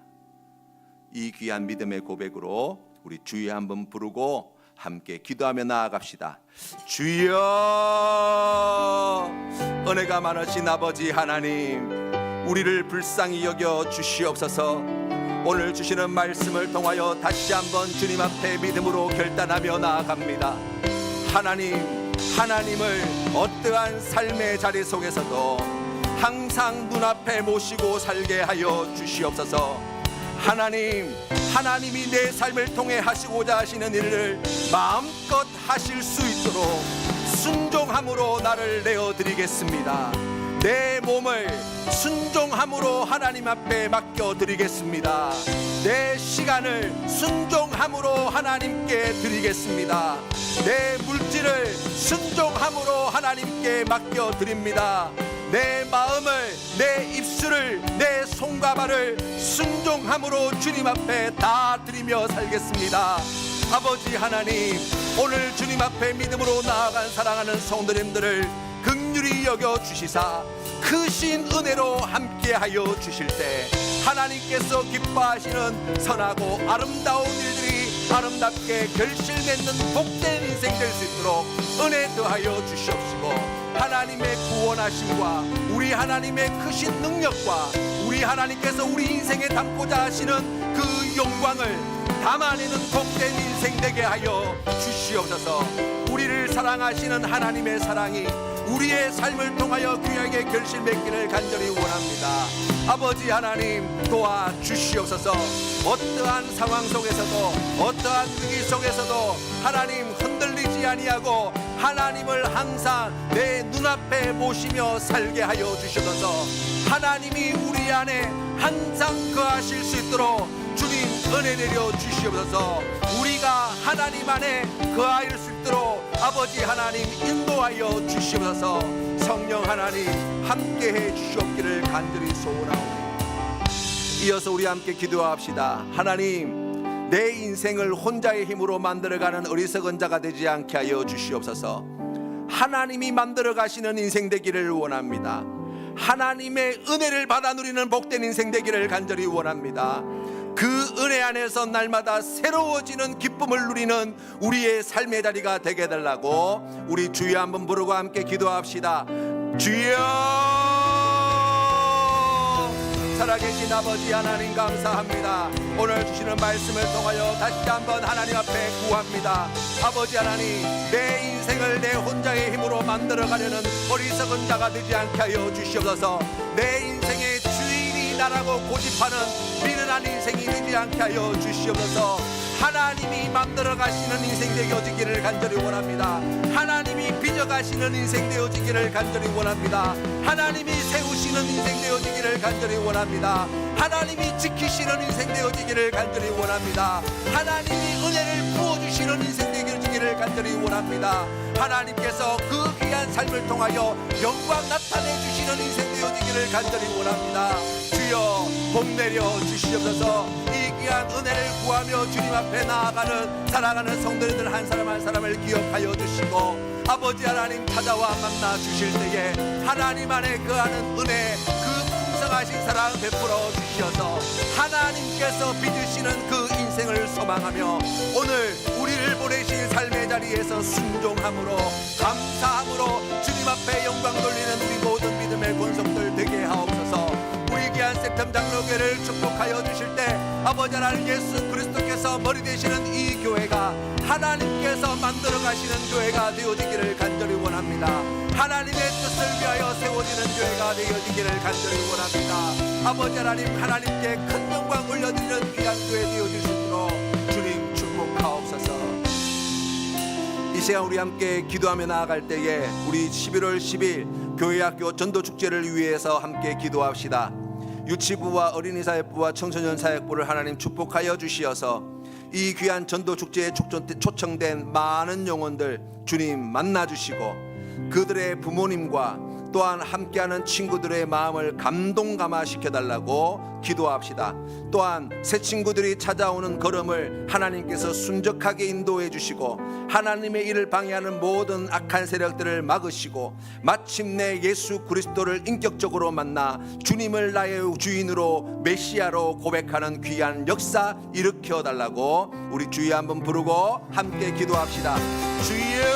이 귀한 믿음의 고백으로 우리 주여 한번 부르고 함께 기도하며 나아갑시다. 주여, 은혜가 많으신 아버지 하나님, 우리를 불쌍히 여겨 주시옵소서. 오늘 주시는 말씀을 통하여 다시 한번 주님 앞에 믿음으로 결단하며 나아갑니다. 하나님을 어떠한 삶의 자리 속에서도 항상 눈앞에 모시고 살게 하여 주시옵소서. 하나님이 내 삶을 통해 하시고자 하시는 일을 마음껏 하실 수 있도록 순종함으로 나를 내어드리겠습니다. 내 몸을 순종함으로 하나님 앞에 맡겨드리겠습니다. 내 시간을 순종함으로 하나님께 드리겠습니다. 내 물질을 순종함으로 하나님께 맡겨드립니다. 내 마음을, 내 입술을, 내 손과 발을 순종함으로 주님 앞에 다 드리며 살겠습니다. 아버지 하나님, 오늘 주님 앞에 믿음으로 나아간 사랑하는 성도님들을 긍휼히 여겨 주시사 크신 은혜로 함께하여 주실 때 하나님께서 기뻐하시는 선하고 아름다운 일들이 아름답게 결실 맺는 복된 인생 될 수 있도록 은혜 더하여 주시옵시고, 하나님의 구원하심과 우리 하나님의 크신 능력과 우리 하나님께서 우리 인생에 담고자 하시는 그 영광을 담아내는 복된 인생 되게 하여 주시옵소서. 우리를 사랑하시는 하나님의 사랑이 우리의 삶을 통하여 귀하게 결실 맺기를 간절히 원합니다. 아버지 하나님, 도와주시옵소서. 어떠한 상황 속에서도 어떠한 위기 속에서도 하나님 흔들리지 아니하고 하나님을 항상 내 눈앞에 모시며 살게 하여 주시옵소서. 하나님이 우리 안에 항상 거하실 수 있도록 주님 은혜 내려 주시옵소서. 우리가 하나님 안에 거할 수 있도록 아버지 하나님 인도하여 주시옵소서. 성령 하나님 함께해 주시옵기를 간절히 소원하오니 이어서 우리 함께 기도합시다. 하나님, 내 인생을 혼자의 힘으로 만들어가는 어리석은 자가 되지 않게 하여 주시옵소서. 하나님이 만들어 가시는 인생 되기를 원합니다. 하나님의 은혜를 받아 누리는 복된 인생 되기를 간절히 원합니다. 그 은혜 안에서 날마다 새로워지는 기쁨을 누리는 우리의 삶의 자리가 되게 해달라고 우리 주여 한번 부르고 함께 기도합시다. 주여, 살아계신 아버지 하나님 감사합니다. 오늘 주시는 말씀을 통하여 다시 한번 하나님 앞에 구합니다. 아버지 하나님, 내 인생을 내 혼자의 힘으로 만들어가려는 어리석은 자가 되지 않게 하여 주시옵소서. 내 인생의 주인이 나라고 고집하는 미련한 인생이 되지 않게 하여 주시옵소서. 하나님이 만들어 가시는 인생 되어지기를 간절히 원합니다. 하나님이 빚어 가시는 인생 되어지기를 간절히 원합니다. 하나님이 세우시는 인생 되어지기를 간절히 원합니다. 하나님이 지키시는 인생 되어지기를 간절히 원합니다. 하나님이 은혜를 부어주시는 인생 되어지기를 간절히 원합니다. 하나님께서 그 귀한 삶을 통하여 영광 나타내 주시는 인생 되어지기를 간절히 원합니다. 주여 복 내려 주시옵소서. 이 귀한 은혜를 구하며 주님 앞에 나아가는 살아가는 성도들 한 사람 한 사람을 기억하여 주시고, 아버지 하나님 찾아와 만나 주실 때에 하나님 안에 거하는 은혜, 그 풍성하신 사랑 베풀어 주시어서 하나님께서 빚으시는 그 인생을 소망하며 오늘 우리를 보내신 삶의 자리에서 순종함으로 감사함으로 주님 앞에 영광 돌리는 우리 모든 믿음의 권속들 되게 하옵소서. 우리 귀한 세텀 장로교회를 축복하여 주실 때 아버지 하나님 예수 그리스도께서 머리 되시는 이 교회가 하나님께서 만들어 가시는 교회가 되어지기를 간절히 원합니다. 하나님의 뜻을 위하여 세워지는 교회가 되어지기를 간절히 원합니다. 아버지 하나님, 하나님께 큰 영광 올려드리는 귀한 교회 되어질 수 있도록 주님 축복하옵소서. 이 시간 우리 함께 기도하며 나아갈 때에 우리 11월 10일 교회학교 전도축제를 위해서 함께 기도합시다. 유치부와 어린이사역부와 청소년사역부를 하나님 축복하여 주시어서 이 귀한 전도축제에 초청된 많은 영혼들 주님 만나주시고 그들의 부모님과 또한 함께하는 친구들의 마음을 감동감화시켜달라고 기도합시다. 또한 새 친구들이 찾아오는 걸음을 하나님께서 순적하게 인도해 주시고 하나님의 일을 방해하는 모든 악한 세력들을 막으시고 마침내 예수 그리스도를 인격적으로 만나 주님을 나의 주인으로 메시아로 고백하는 귀한 역사 일으켜 달라고 우리 주여 한번 부르고 함께 기도합시다. 주여,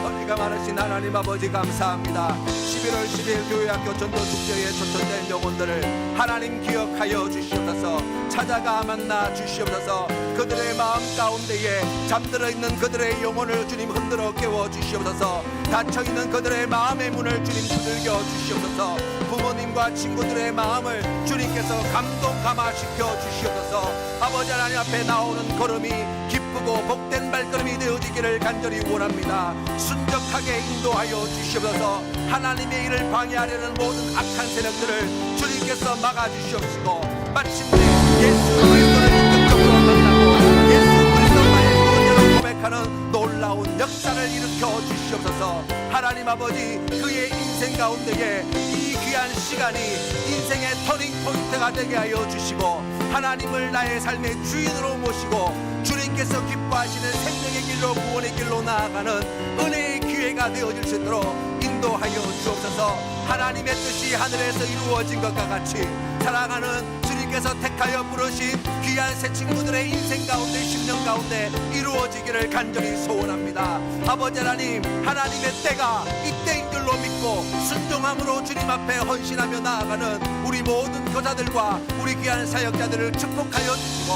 어리가 많으신 하나님 아버지 감사합니다. 11월 10일 교회학교 전도축제에 초청된 영혼들을 하나님 기억하여 주시옵소서. 찾아가 만나 주시옵소서. 그들의 마음 가운데에 잠들어 있는 그들의 영혼을 주님 흔들어 깨워 주시옵소서. 닫혀 있는 그들의 마음의 문을 주님 두들겨 주시옵소서. 부모님과 친구들의 마음을 주님께서 감동 감화시켜 주시옵소서. 아버지 하나님 앞에 나오는 걸음이 기쁘고 복된 발걸음이 되어지기를 간절히 원합니다. 순적하게 인도하여 주시옵소서. 하나님의 일을 방해하려는 모든 악한 세력들을 주님께서 막아주시옵시고 마침내 예수 그리스도를 인격적으로 만나고 예수 그리스도만의 구원자로 고백하는 놀라운 역사를 일으켜 주시옵소서. 하나님 아버지, 그의 인생 가운데에 이 귀한 시간이 인생의 터닝 포인트가 되게 하여 주시고 하나님을 나의 삶의 주인으로 모시고 주님께서 기뻐하시는 생명의 길로 구원의 길로 나아가는 은혜의 기회가 되어질 수 있도록 인도하여 주옵소서. 하나님의 뜻이 하늘에서 이루어진 것과 같이 사랑하는 주님께서 택하여 부르신 귀한 새 친구들의 인생 가운데 10년 가운데 이루어지기를 간절히 소원합니다. 아버지 하나님, 하나님의 때가 이때인 줄로 믿고 순종함으로 주님 앞에 헌신하며 나아가는 우리 모든 교사들과 우리 귀한 사역자들을 축복하여 주시고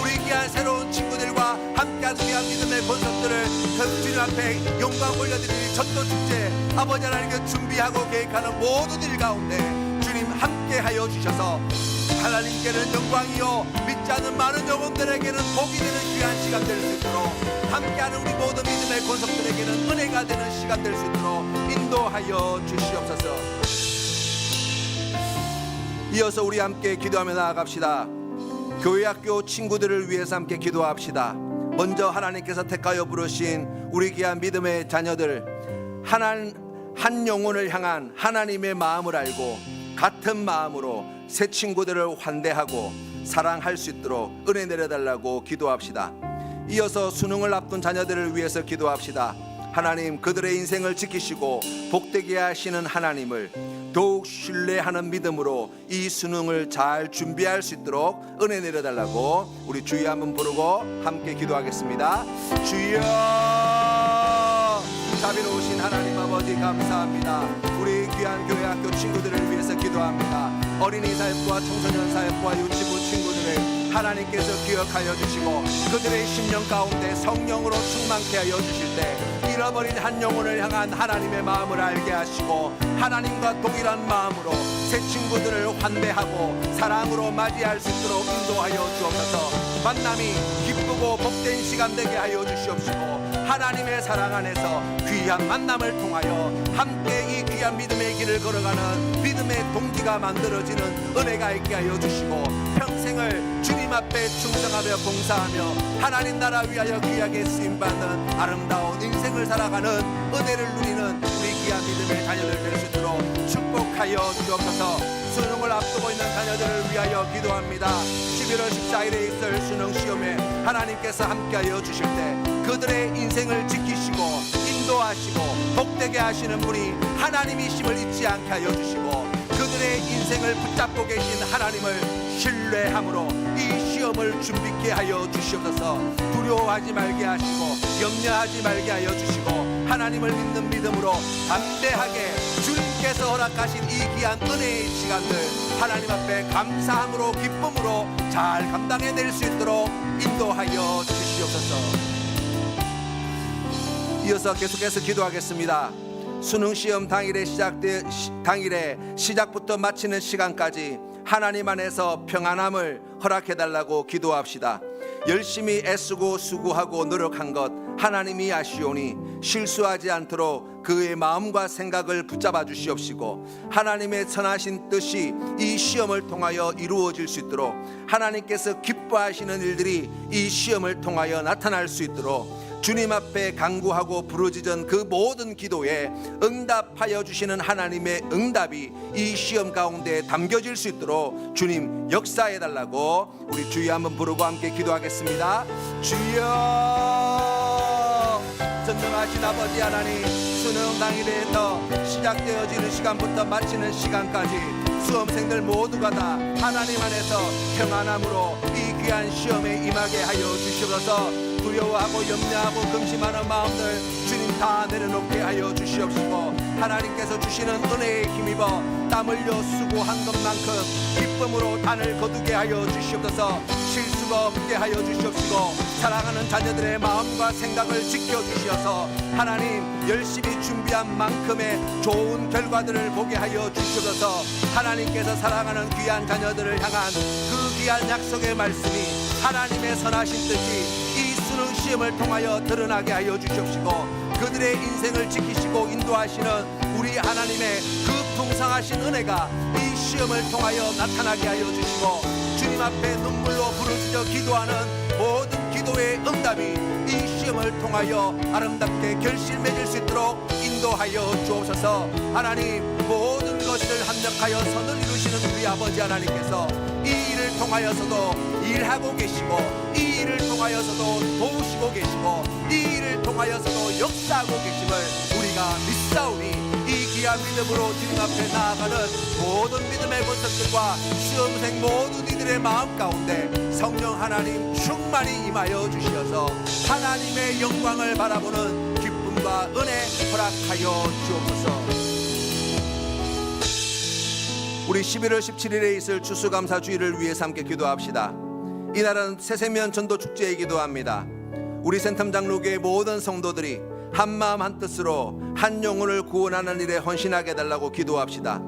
우리 귀한 새로운 친구들과 함께하는 귀한 믿음의 권속들을 주님 앞에 영광 올려드리는 전도축제 아버지 하나님께 준비하고 계획하는 모든 일 가운데 주님 함께하여 주셔서 하나님께는 영광이요 믿지 않는 많은 영혼들에게는 복이 되는 귀한 시간 될 수 있도록 함께하는 우리 모든 믿음의 권속들에게는 은혜가 되는 시간 될 수 있도록 인도하여 주시옵소서. 이어서 우리 함께 기도하며 나아갑시다. 교회학교 친구들을 위해서 함께 기도합시다. 먼저 하나님께서 택하여 부르신 우리 귀한 믿음의 자녀들 한 영혼을 향한 하나님의 마음을 알고 같은 마음으로 새 친구들을 환대하고 사랑할 수 있도록 은혜 내려달라고 기도합시다. 이어서 수능을 앞둔 자녀들을 위해서 기도합시다. 하나님, 그들의 인생을 지키시고 복되게 하시는 하나님을 더욱 신뢰하는 믿음으로 이 수능을 잘 준비할 수 있도록 은혜 내려달라고 우리 주여 한번 부르고 함께 기도하겠습니다. 주여, 자비로우신 하나님 아버지 감사합니다. 우리 귀한 교회 학교 친구들을 위해서 기도합니다. 어린이 사역부와 청소년 사역부와 유치부 친구들을 하나님께서 기억하여 주시고 그들의 심령 가운데 성령으로 충만케 하여 주실 때 잃어버린 한 영혼을 향한 하나님의 마음을 알게 하시고 하나님과 동일한 마음으로 새 친구들을 환대하고 사랑으로 맞이할 수 있도록 인도하여 주옵소서. 만남이 기쁘고 복된 시간 되게 하여 주시옵시고 하나님의 사랑 안에서 귀한 만남을 통하여 함께 이 귀한 믿음의 길을 걸어가는 믿음의 동기가 만들어지는 은혜가 있게 하여 주시고 평생을 주님 앞에 충성하며 봉사하며 하나님 나라 위하여 귀하게 쓰임받는 아름다운 인생을 살아가는 은혜를 누리는 우리 귀한 믿음의 자녀들 될 수 있도록 축복하여 주옵소서. 수능을 앞두고 있는 자녀들을 위하여 기도합니다. 11월 14일에 있을 수능 시험에 하나님께서 함께하여 주실 때 그들의 인생을 지키시고 인도하시고 복되게 하시는 분이 하나님이심을 잊지 않게 하여 주시고 그들의 인생을 붙잡고 계신 하나님을 신뢰함으로 이 시험을 준비케 하여 주시옵소서. 두려워하지 말게 하시고 염려하지 말게 하여 주시고 하나님을 믿는 믿음으로 담대하게 주님께서 허락하신 이 귀한 은혜의 시간들 하나님 앞에 감사함으로 기쁨으로 잘 감당해낼 수 있도록 인도하여 주시옵소서. 이어서 계속해서 기도하겠습니다. 수능 시험 당일에 시작부터 마치는 시간까지 하나님 안에서 평안함을 허락해 달라고 기도합시다. 열심히 애쓰고 수고하고 노력한 것 하나님이 아시오니 실수하지 않도록 그의 마음과 생각을 붙잡아 주시옵시고 하나님의 선하신 뜻이 이 시험을 통하여 이루어질 수 있도록 하나님께서 기뻐하시는 일들이 이 시험을 통하여 나타날 수 있도록 주님 앞에 간구하고 부르짖은 그 모든 기도에 응답하여 주시는 하나님의 응답이 이 시험 가운데 담겨질 수 있도록 주님 역사해 달라고 우리 주여 한번 부르고 함께 기도하겠습니다. 주여 전능하신 아버지 하나님, 수능 당일에부터 시작되어지는 시간부터 마치는 시간까지 수험생들 모두가 다 하나님 안에서 평안함으로 이 귀한 시험에 임하게 하여 주시옵소서. 두려워하고 염려하고 근심하는 마음들 주님 다 내려놓게 하여 주시옵시고 하나님께서 주시는 은혜에 힘입어 땀 흘려 수고한 것만큼 기쁨으로 단을 거두게 하여 주시옵소서. 실수가 없게 하여 주시옵시고 사랑하는 자녀들의 마음과 생각을 지켜주시어서 하나님 열심히 준비한 만큼의 좋은 결과들을 보게 하여 주시옵소서. 하나님께서 사랑하는 귀한 자녀들을 향한 그 귀한 약속의 말씀이 하나님의 선하신 뜻이 이 수능 시험을 통하여 드러나게 하여 주시옵시고 그들의 인생을 지키시고 인도하시는 우리 하나님의 그 풍성하신 은혜가 이 시험을 통하여 나타나게 하여 주시고 주님 앞에 눈물로 부르짖어 기도하는 모든 기도의 응답이 이 시험을 통하여 아름답게 결실 맺을 수 있도록 인도하여 주옵소서. 하나님 모든 것을 합력하여 선을 이루시는 우리 아버지 하나님께서 이 일을 통하여서도 일하고 계시고 이 일을 통하여서도 도우시고 계시고 이 일을 통하여서도 역사하고 계심을 우리가 믿사오니 이 귀한 믿음으로 주님 앞에 나아가는 모든 믿음의 권속들과 시험생 모든 이들의 마음 가운데 성령 하나님 충만히 임하여 주시어서 하나님의 영광을 바라보는 기쁨과 은혜 허락하여 주옵소서. 우리 11월 17일에 있을 추수감사주일을 위해서 함께 기도합시다. 이날은 새세면 전도축제이기도 합니다. 우리 센텀장로교의 모든 성도들이 한마음 한뜻으로 한 영혼을 구원하는 일에 헌신하게 해달라고 기도합시다.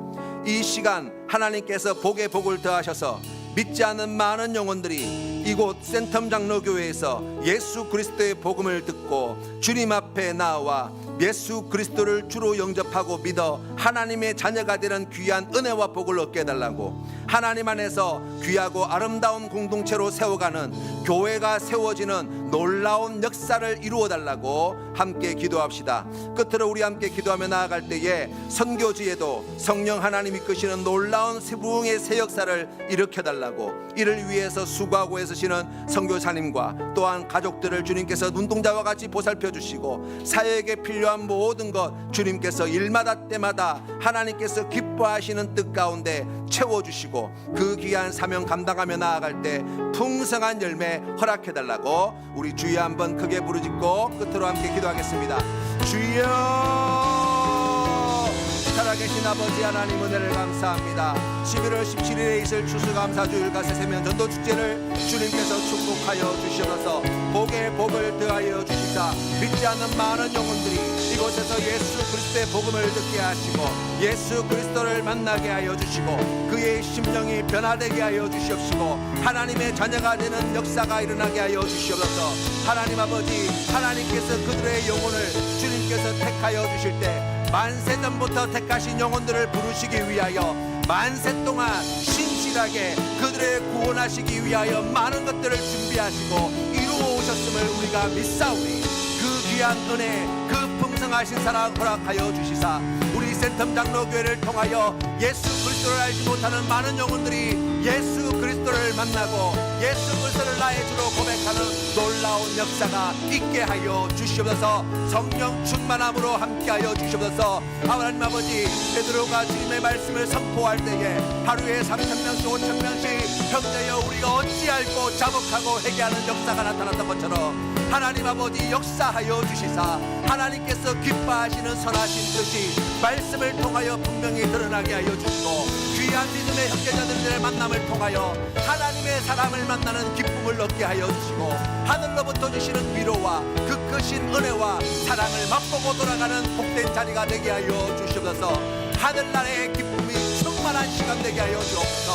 이 시간 하나님께서 복에 복을 더하셔서 믿지 않는 많은 영혼들이 이곳 센텀장로교회에서 예수 그리스도의 복음을 듣고 주님 앞에 나와 예수 그리스도를 주로 영접하고 믿어 하나님의 자녀가 되는 귀한 은혜와 복을 얻게 해달라고 하나님 안에서 귀하고 아름다운 공동체로 세워가는 교회가 세워지는 놀라운 역사를 이루어달라고 함께 기도합시다. 끝으로 우리 함께 기도하며 나아갈 때에 선교지에도 성령 하나님이 이끄시는 놀라운 부흥의 새 역사를 일으켜달라고 이를 위해서 수고하고 애쓰시는 선교사님과 또한 가족들을 주님께서 눈동자와 같이 보살펴 주시고 사역에 필요한 모든 것 주님께서 일마다 때마다 하나님께서 기뻐하시는 뜻 가운데 채워주시고 그 귀한 사명 감당하며 나아갈 때 풍성한 열매 허락해달라고 우리 주여 한번 크게 부르짖고 끝으로 함께 기도하겠습니다. 주여 살아계신 아버지 하나님 은혜를 감사합니다. 11월 17일에 있을 추수감사주일과 새세면 전도축제를 주님께서 축복하여 주시옵소서. 복에 복을 더하여 주시사 믿지 않는 많은 영혼들이 이곳에서 예수 그리스도의 복음을 듣게 하시고 예수 그리스도를 만나게 하여 주시고 그의 심령이 변화되게 하여 주시옵시고 하나님의 자녀가 되는 역사가 일어나게 하여 주시옵소서. 하나님 아버지, 하나님께서 그들의 영혼을 주님께서 택하여 주실 때 만세 전부터 택하신 영혼들을 부르시기 위하여 만세 동안 신실하게 그들의 구원하시기 위하여 많은 것들을 준비하시고 이루어 오셨음을 우리가 믿사오니 그 귀한 은혜, 그 풍성하신 사랑 허락하여 주시사 우리 센텀 장로교회를 통하여 예수 그리스도를 알지 못하는 많은 영혼들이 예수 그리스도를 만나고 예수 그리스도를 나의 주로 고백하는 놀라운 역사가 있게 하여 주시옵소서. 성령 충만함으로 함께하여 주시옵소서. 하나님 아버지, 베드로가 주님의 말씀을 선포할 때에 하루에 3,000명씩 5,000명씩 형제여 우리가 어찌 알고 자복하고 회개하는 역사가 나타났던 것처럼 하나님 아버지 역사하여 주시사 하나님께서 기뻐하시는 선하신 뜻이 말씀을 통하여 분명히 드러나게 하여 주시고 귀한 믿음의 형제자들의 만남을 통하여 하나님의 사람을 만나는 기쁨을 얻게 하여 주시고 하늘로부터 주시는 위로와 그 크신 은혜와 사랑을 맛보고 돌아가는 복된 자리가 되게 하여 주시옵소서. 하늘나라의 기쁨이 충만한 시간 되게 하여 주옵소서.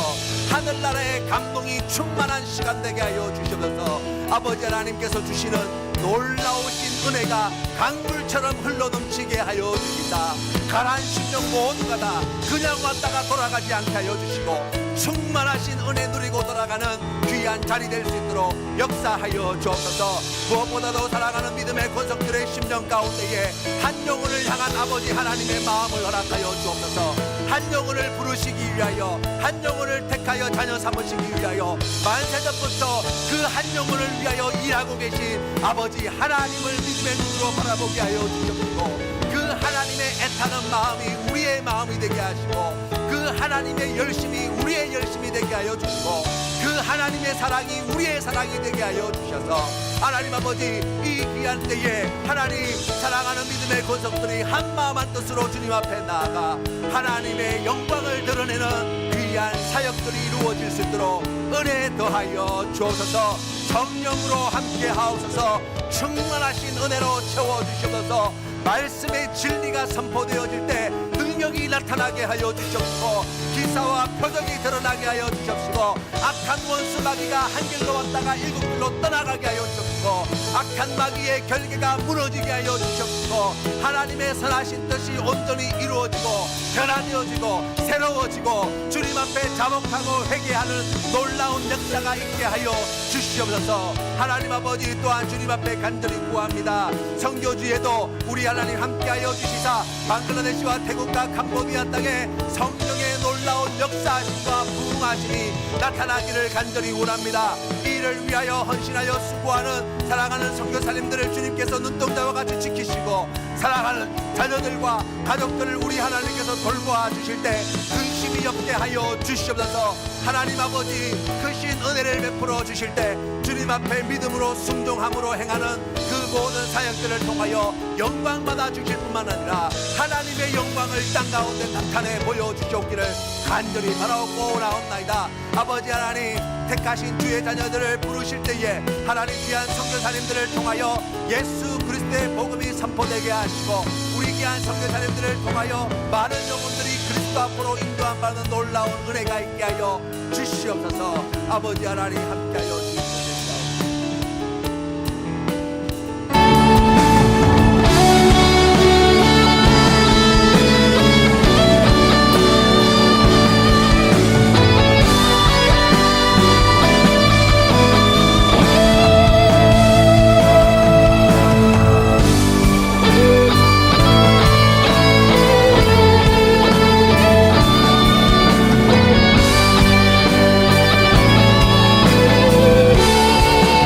하늘나라의 감동이 충만한 시간 되게 하여 주시옵소서. 아버지 하나님께서 주시는 놀라우신 은혜가 강물처럼 흘러넘치게 하여 주시다. 가라앉은 심령 모두가 다 그냥 왔다가 돌아가지 않게 하여 주시고 충만하신 은혜 누리고 돌아가는 귀한 자리 될 수 있도록 역사하여 주옵소서. 무엇보다도 사랑하는 믿음의 권속들의 심령 가운데에 한 영혼을 향한 아버지 하나님의 마음을 허락하여 주옵소서. 한 영혼을 부르시기 위하여 한 영혼을 택하여 자녀 삼으시기 위하여 만세전부터 그 한 영혼을 위하여 일하고 계신 아버지 하나님을 믿음의 눈으로 바라보게 하여 주옵시고 그 하나님의 애타는 마음이 우리의 마음이 되게 하시고 그 하나님의 열심이 우리의 열심이 되게 하여 주시고 그 하나님의 사랑이 우리의 사랑이 되게 하여 주셔서 하나님 아버지 이 귀한 때에 하나님 사랑하는 믿음의 권속들이 한 마음 한 뜻으로 주님 앞에 나아가 하나님의 영광을 드러내는 귀한 사역들이 이루어질 수 있도록 은혜 더하여 주옵소서. 성령으로 함께 하옵소서. 충만하신 은혜로 채워주시옵소서. 말씀의 진리가 선포되어질 때 능력이 나타나게 하여 주시옵시고 기사와 표적이 드러나게 하여 주시옵시고 악한 원수 마귀가 한 길로 왔다가 일곱 길로 떠나가게 하여 주시옵시고 악한 마귀의 결계가 무너지게 하여 주시옵시고 하나님의 선하신 뜻이 온전히 이루어지고 변화되어지고 새로워지고 주님 앞에 자복하고 회개하는 놀라운 역사가 있게 하여 주시옵소서. 하나님 아버지 또한 주님 앞에 간절히 구합니다. 선교주에도 우리 하나님 함께하여 주시사 방글라데시와 태국과 캄보디아 땅에 성령의 놀라운 역사하심과 부흥하심이 나타나기를 간절히 원합니다. 이를 위하여 헌신하여 수고하는 사랑하는 선교사님들을 주님께서 눈동자와 같이 지키시고 사랑하는 자녀들과 가족들을 우리 하나님께서 돌보아 주실 때 근심이 없게 하여 주시옵소서. 하나님 아버지 크신 은혜를 베풀어 주실 때 주님 앞에 믿음으로 순종함으로 행하는 그 모든 사역들을 통하여 영광 받아 주실 뿐만 아니라 하나님의 영광을 땅 가운데 나타내 보여주시옵기를 간절히 바라옵고 나옵나이다. 아버지 하나님 택하신 주의 자녀들을 부르실 때에 하나님 귀한 선교사님들을 통하여 예수 그리스도의 복음이 선포되게 하시고 우리 귀한 선교사님들을 통하여 많은 영혼들이 그리스도 앞으로 인도함 받는 놀라운 은혜가 있게 하여 주시옵소서. 아버지 하나님 함께하여